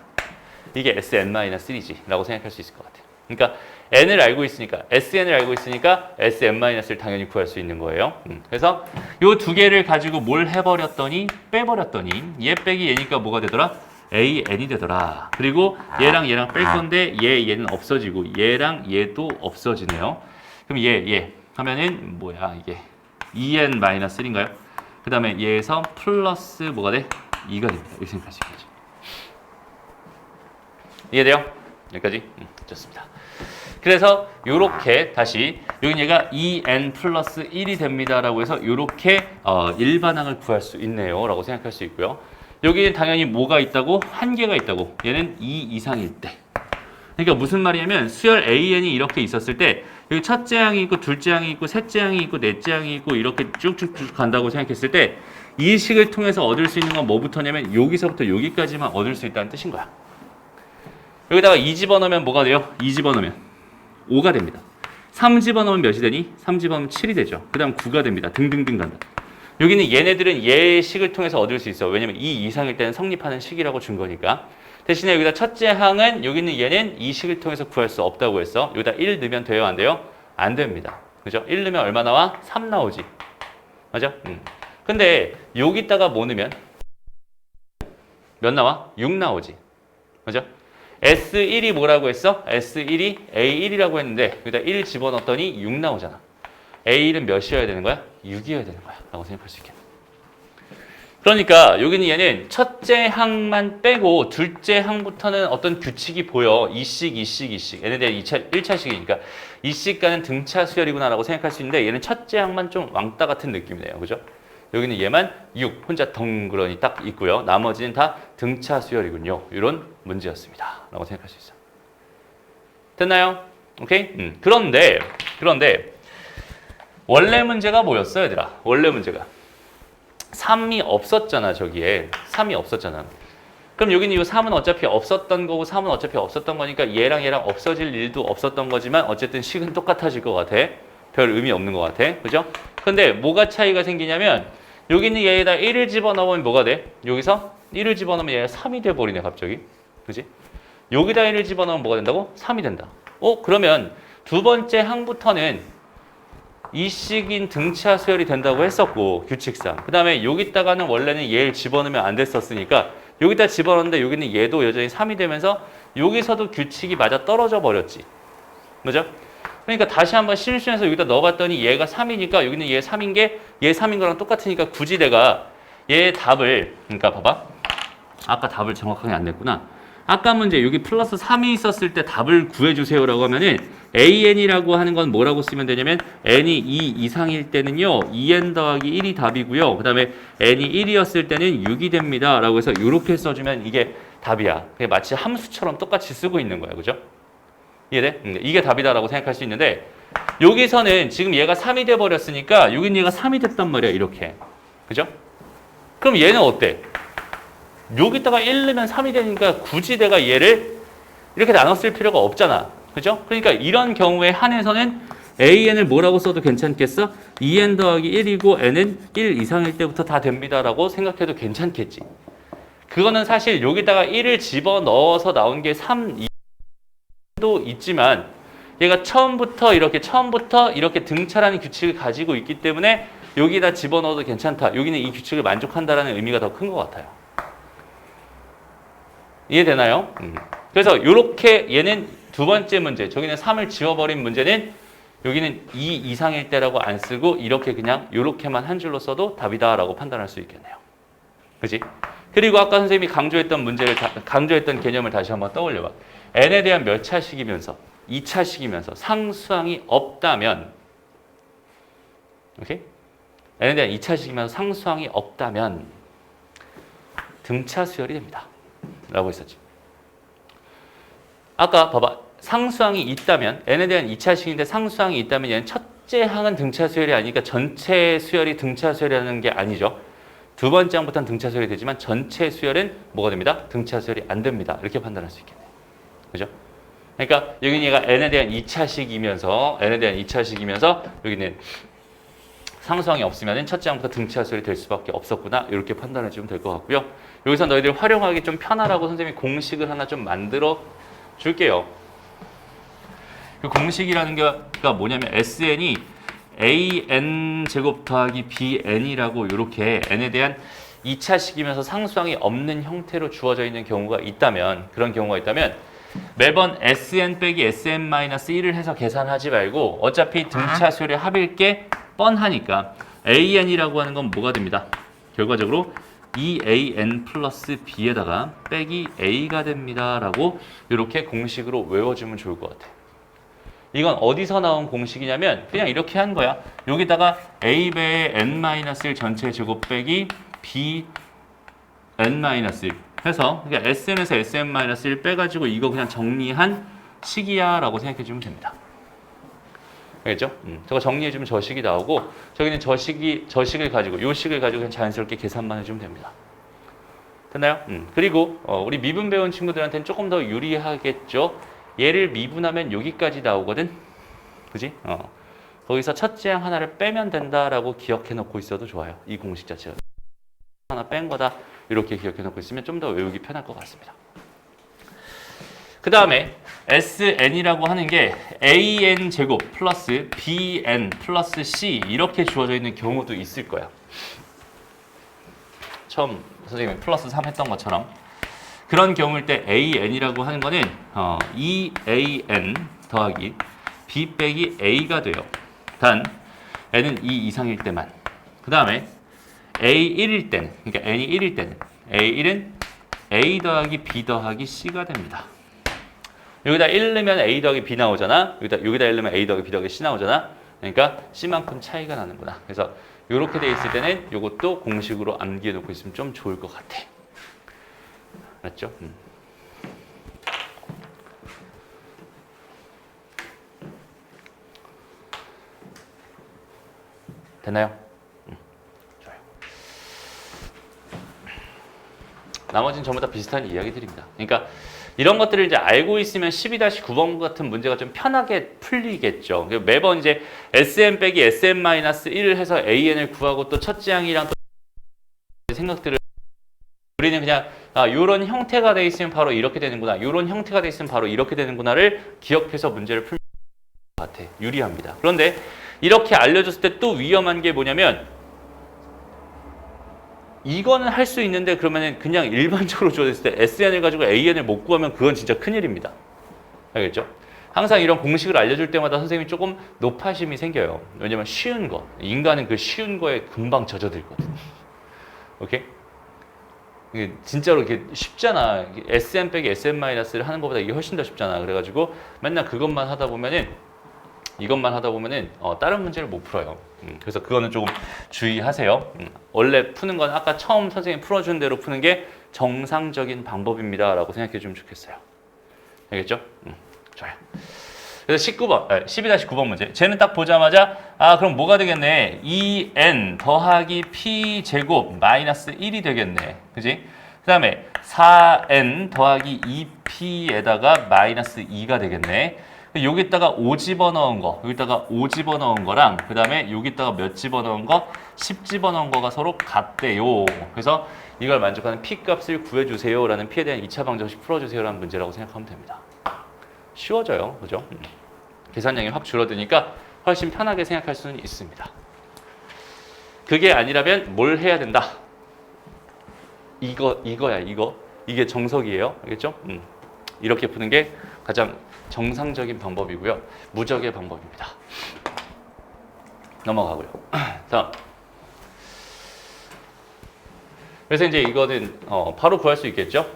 이게 SN-1이지 라고 생각할 수 있을 것 같아. 그러니까 n을 알고 있으니까, SN을 알고 있으니까 SN-를 당연히 구할 수 있는 거예요. 그래서 이 두 개를 가지고 뭘 해버렸더니, 빼버렸더니 얘 빼기 얘니까 뭐가 되더라? AN이 되더라. 그리고 얘랑 얘랑 뺄 건데 얘는 없어지고 얘랑 얘도 없어지네요. 그럼 얘 하면은 뭐야 이게 2n-1인가요? 그 다음에 얘에서 플러스 뭐가 돼? 2가 됩니다. 이렇게 생각하시면 되죠. 이해돼요? 여기까지? 좋습니다. 그래서 요렇게 다시 여긴 얘가 2n 플러스 1이 됩니다 라고 해서 요렇게 일반항을 구할 수 있네요 라고 생각할 수 있고요. 여기는 당연히 뭐가 있다고? 한계가 있다고. 얘는 2 이상일 때. 그러니까 무슨 말이냐면 수열 AN이 이렇게 있었을 때 여기 첫째 항이 있고 둘째 항이 있고 셋째 항이 있고 넷째 항이 있고 이렇게 쭉쭉쭉 간다고 생각했을 때 이 식을 통해서 얻을 수 있는 건 뭐부터냐면 여기서부터 여기까지만 얻을 수 있다는 뜻인 거야. 여기다가 2 집어넣으면 뭐가 돼요? 2 집어넣으면 5가 됩니다. 3 집어넣으면 몇이 되니? 3 집어넣으면 7이 되죠. 그 다음 9가 됩니다. 등등등 간다. 여기는 얘네들은 얘의 식을 통해서 얻을 수 있어. 왜냐면 2 이상일 때는 성립하는 식이라고 준 거니까. 대신에 여기다 첫째 항은 여기 있는 얘는 이 식을 통해서 구할 수 없다고 했어. 여기다 1 넣으면 돼요? 안 돼요? 안 됩니다. 그죠? 1 넣으면 얼마 나와? 3 나오지. 맞아? 근데 여기다가 뭐 넣으면 몇 나와? 6 나오지. 그죠? S1이 뭐라고 했어? S1이 A1이라고 했는데 여기다 1 집어넣었더니 6 나오잖아. A1은 몇이어야 되는 거야? 6이어야 되는 거야. 라고 생각할 수 있겠네. 그러니까 여기는 얘는 첫째 항만 빼고 둘째 항부터는 어떤 규칙이 보여. 이식. 얘네 대한 1차식이니까 이식과는 등차 수열이구나 라고 생각할 수 있는데 얘는 첫째 항만 좀 왕따 같은 느낌이네요. 그죠? 여기는 얘만 6 혼자 덩그러니 딱 있고요. 나머지는 다 등차 수열이군요. 이런 문제였습니다. 라고 생각할 수 있어. 됐나요? 오케이? 그런데 원래 문제가 뭐였어, 얘들아? 원래 문제가 3이 없었잖아, 저기에. 3이 없었잖아. 그럼 여기는 이 3은 어차피 없었던 거고 3은 어차피 없었던 거니까 얘랑 없어질 일도 없었던 거지만 어쨌든 식은 똑같아질 것 같아. 별 의미 없는 것 같아. 그죠? 근데 뭐가 차이가 생기냐면 여기 있는 얘에다 1을 집어넣으면 뭐가 돼? 여기서 1을 집어넣으면 얘가 3이 돼버리네, 갑자기. 그지? 여기다 1을 집어넣으면 뭐가 된다고? 3이 된다. 그러면 두 번째 항부터는 이식인 등차 수열이 된다고 했었고 규칙상. 그 다음에 여기다가는 원래는 얘를 집어넣으면 안 됐었으니까 여기다 집어넣는데 여기는 얘도 여전히 3이 되면서 여기서도 규칙이 맞아 떨어져 버렸지. 그죠? 그러니까 다시 한번 실수해서 여기다 넣어봤더니 얘가 3이니까 여기는 얘 3인 게 얘 3인 거랑 똑같으니까 굳이 내가 얘 답을, 그러니까 봐봐. 아까 답을 정확하게 안 냈구나. 아까 문제 여기 플러스 3이 있었을 때 답을 구해주세요 라고 하면은 AN이라고 하는 건 뭐라고 쓰면 되냐면 N이 2 이상일 때는요 2N 더하기 1이 답이고요. 그 다음에 N이 1이었을 때는 6이 됩니다 라고 해서 이렇게 써주면 이게 답이야. 그게 마치 함수처럼 똑같이 쓰고 있는 거야. 그죠? 이해돼? 이게 답이다 라고 생각할 수 있는데 여기서는 지금 얘가 3이 돼버렸으니까 여긴 얘가 3이 됐단 말이야. 이렇게. 그죠? 그럼 얘는 어때? 여기다가 1 넣으면 3이 되니까 굳이 내가 얘를 이렇게 나눴을 필요가 없잖아. 그죠? 그러니까 이런 경우에 한해서는 AN을 뭐라고 써도 괜찮겠어? 2N 더하기 1이고 N은 1 이상일 때부터 다 됩니다 라고 생각해도 괜찮겠지. 그거는 사실 여기다가 1을 집어넣어서 나온 게 3, 2 도 있지만 얘가 처음부터 이렇게 등차라는 규칙을 가지고 있기 때문에 여기다 집어넣어도 괜찮다. 여기는 이 규칙을 만족한다라는 의미가 더 큰 것 같아요. 이해되나요? 그래서 이렇게 얘는 두 번째 문제, 저기는 3을 지워버린 문제는 여기는 2 이상일 때라고 안 쓰고 이렇게 그냥 이렇게만 한 줄로 써도 답이다라고 판단할 수 있겠네요. 그지? 그리고 아까 선생님이 강조했던 개념을 다시 한번 떠올려봐. n에 대한 몇 차식이면서 2차식이면서 상수항이 없다면, 오케이? n에 대한 2차식이면서 상수항이 없다면 등차 수열이 됩니다. 라고 했었지. 아까 봐봐. 상수항이 있다면, n에 대한 2차식인데 상수항이 있다면 얘는 첫째 항은 등차 수열이 아니니까 전체 수열이 등차 수열이라는 게 아니죠. 두 번째 항부터는 등차 수열이 되지만 전체 수열은 뭐가 됩니다? 등차 수열이 안 됩니다. 이렇게 판단할 수 있겠네요. 그죠? 그러니까 여기는 얘가 n에 대한 2차식이면서 여기는 상수항이 없으면 첫째 항부터 등차 수열이 될 수밖에 없었구나. 이렇게 판단해 주면 될 것 같고요. 여기서 너희들 활용하기 좀 편하라고 선생님이 공식을 하나 좀 만들어 줄게요. 그 공식이라는 게 뭐냐면 SN이 AN 제곱 더하기 BN이라고 이렇게 n에 대한 2차식이면서 상수항이 없는 형태로 주어져 있는 경우가 있다면, 그런 경우가 있다면 매번 SN 빼기 SM-1을 해서 계산하지 말고 어차피 등차 수열의 합일 게 뻔하니까 AN이라고 하는 건 뭐가 됩니다. 결과적으로 2AN 플러스 B에다가 빼기 A가 됩니다. 라고 이렇게 공식으로 외워주면 좋을 것 같아요. 이건 어디서 나온 공식이냐면 그냥 이렇게 한 거야. 여기다가 A배의 N-1 전체 제곱 빼기 B N-1 해서 그러니까 SN에서 SM-1 빼가지고 이거 그냥 정리한 식이야 라고 생각해주면 됩니다. 알겠죠? 저거 정리해주면 저 식이 나오고 저기는 저 식을 가지고 요 식을 가지고 그냥 자연스럽게 계산만 해주면 됩니다. 됐나요? 그리고 우리 미분 배운 친구들한테는 조금 더 유리하겠죠? 얘를 미분하면 여기까지 나오거든? 그지? 거기서 첫째 항 하나를 빼면 된다라고 기억해 놓고 있어도 좋아요. 이 공식 자체가. 하나 뺀 거다. 이렇게 기억해 놓고 있으면 좀 더 외우기 편할 것 같습니다. 그 다음에 SN이라고 하는 게 AN 제곱 플러스 BN 플러스 C 이렇게 주어져 있는 경우도 있을 거야. 처음 선생님이 플러스 3 했던 것처럼. 그런 경우일 때 AN이라고 하는 거는 2AN 더하기 B 빼기 A가 돼요. 단 N은 2 이상일 때만. 그 다음에 A1일 때는, 그러니까 N이 1일 때는 A1은 A 더하기 B 더하기 C가 됩니다. 여기다 1 넣으면 A 더하기 B 나오잖아. 여기다 1 넣으면 A 더하기 B 더하기 C 나오잖아. 그러니까 C만큼 차이가 나는구나. 그래서 이렇게 돼 있을 때는 이것도 공식으로 암기해 놓고 있으면 좀 좋을 것 같아. 맞죠? 됐나요? 좋아요. 나머지는 전부 다 비슷한 이야기들입니다. 그러니까 이런 것들을 이제 알고 있으면 12-9번 같은 문제가 좀 편하게 풀리겠죠. 매번 이제 SM 빼기 SM-1을 해서 AN을 구하고 또 첫째 항이랑 또 생각들을 우리는 그냥 이런 형태가 돼 있으면 바로 이렇게 되는구나. 이런 형태가 돼 있으면 바로 이렇게 되는구나를 기억해서 문제를 풀면 것 같아. 유리합니다. 그런데 이렇게 알려줬을 때 또 위험한 게 뭐냐면 이거는 할 수 있는데 그러면 그냥 일반적으로 주어졌을 때 SN을 가지고 AN을 못 구하면 그건 진짜 큰일입니다. 알겠죠? 항상 이런 공식을 알려줄 때마다 선생님이 조금 노파심이 생겨요. 왜냐면 쉬운 거. 인간은 그 쉬운 거에 금방 젖어들거든. 오케이? 이게 진짜로 이게 쉽잖아. SM 빼기 SM-를 하는 것보다 이게 훨씬 더 쉽잖아. 그래가지고 맨날 그것만 하다 보면은 다른 문제를 못 풀어요. 그래서 그거는 조금 주의하세요. 원래 푸는 건 아까 처음 선생님이 풀어준 대로 푸는 게 정상적인 방법입니다. 라고 생각해 주면 좋겠어요. 알겠죠? 좋아요. 그래서 12-9번 문제. 쟤는 딱 보자마자 그럼 뭐가 되겠네? 2n 더하기 p 제곱 마이너스 1이 되겠네. 그지? 그 다음에 4n 더하기 2p에다가 마이너스 2가 되겠네. 여기다가 5 집어넣은 거, 여기다가 5 집어넣은 거랑 그 다음에 여기다가 몇 집어넣은 거, 10 집어넣은 거가 서로 같대요. 그래서 이걸 만족하는 p 값을 구해주세요 라는 p에 대한 2차 방정식 풀어주세요 라는 문제라고 생각하면 됩니다. 쉬워져요. 그죠? 계산량이 확 줄어드니까 훨씬 편하게 생각할 수는 있습니다. 그게 아니라면 뭘 해야 된다? 이거야, 이거. 이게 정석이에요. 알겠죠? 이렇게 푸는 게 가장 정상적인 방법이고요. 무적의 방법입니다. 넘어가고요. 다음. 그래서 이제 이거는 바로 구할 수 있겠죠?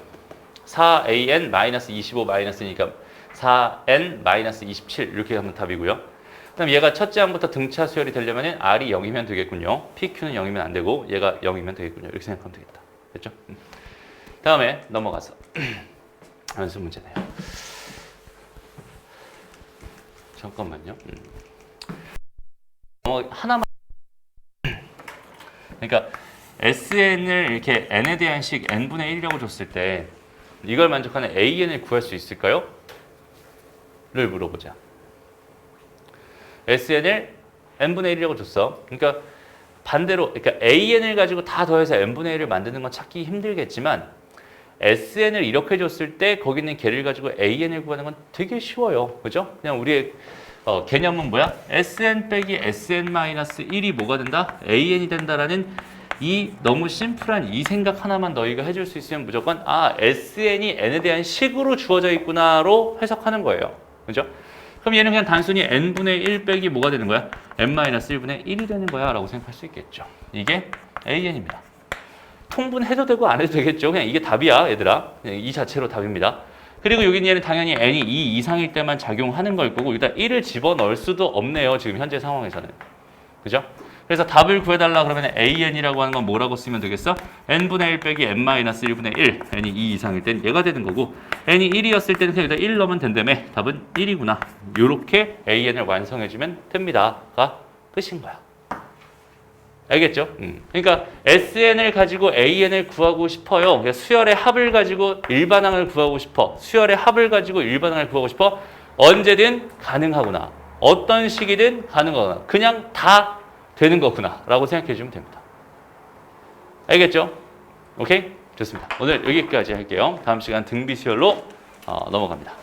4an-25 마이너스니까 4n-27 이렇게 하면 답이고요. 그다음 얘가 첫째 항부터 등차 수열이 되려면 R이 0이면 되겠군요. PQ는 0이면 안 되고 얘가 0이면 되겠군요. 이렇게 생각하면 되겠다. 됐죠? 다음에 넘어가서 연습 문제네요. 잠깐만요. 하나만. 그러니까 SN을 이렇게 n에 대한 식 n분의 1이라고 줬을 때 이걸 만족하는 AN을 구할 수 있을까요? 를 물어보자. SN을 n분의 1이라고 줬어. 그러니까 반대로 그러니까 AN을 가지고 다 더해서 n분의 1을 만드는 건 찾기 힘들겠지만 SN을 이렇게 줬을 때 거기 있는 개를 가지고 AN을 구하는 건 되게 쉬워요. 그죠? 그냥 우리의 개념은 뭐야? SN 빼기 SN-1이 뭐가 된다? AN이 된다라는 이 너무 심플한 이 생각 하나만 너희가 해줄 수 있으면 무조건 SN이 n에 대한 식으로 주어져 있구나로 해석하는 거예요. 그죠? 그럼 얘는 그냥 단순히 n분의 1 빼기 뭐가 되는 거야? n-1분의 1이 되는 거야 라고 생각할 수 있겠죠. 이게 AN입니다. 통분해도 되고 안 해도 되겠죠. 그냥 이게 답이야 얘들아. 그냥 이 자체로 답입니다. 그리고 여기 얘는 당연히 n이 2 이상일 때만 작용하는 걸 거고 여기다 1을 집어넣을 수도 없네요. 지금 현재 상황에서는. 그죠? 그래서 답을 구해달라 그러면 AN이라고 하는 건 뭐라고 쓰면 되겠어? n분의 1 빼기 n-1분의 1. n이 2 이상일 땐 얘가 되는 거고 n이 1이었을 때는 그냥 여기다 1 넣으면 된다며. 답은 1이구나. 이렇게 AN을 완성해주면 됩니다가 끝인 거야. 알겠죠? 그러니까 SN을 가지고 AN을 구하고 싶어요. 그러니까 수열의 합을 가지고 일반항을 구하고 싶어. 수열의 합을 가지고 일반항을 구하고 싶어. 언제든 가능하구나. 어떤 식이든 가능하구나. 그냥 다 되는 거구나 라고 생각해 주면 됩니다. 알겠죠? 오케이? 좋습니다. 오늘 여기까지 할게요. 다음 시간 등비 수열로 넘어갑니다.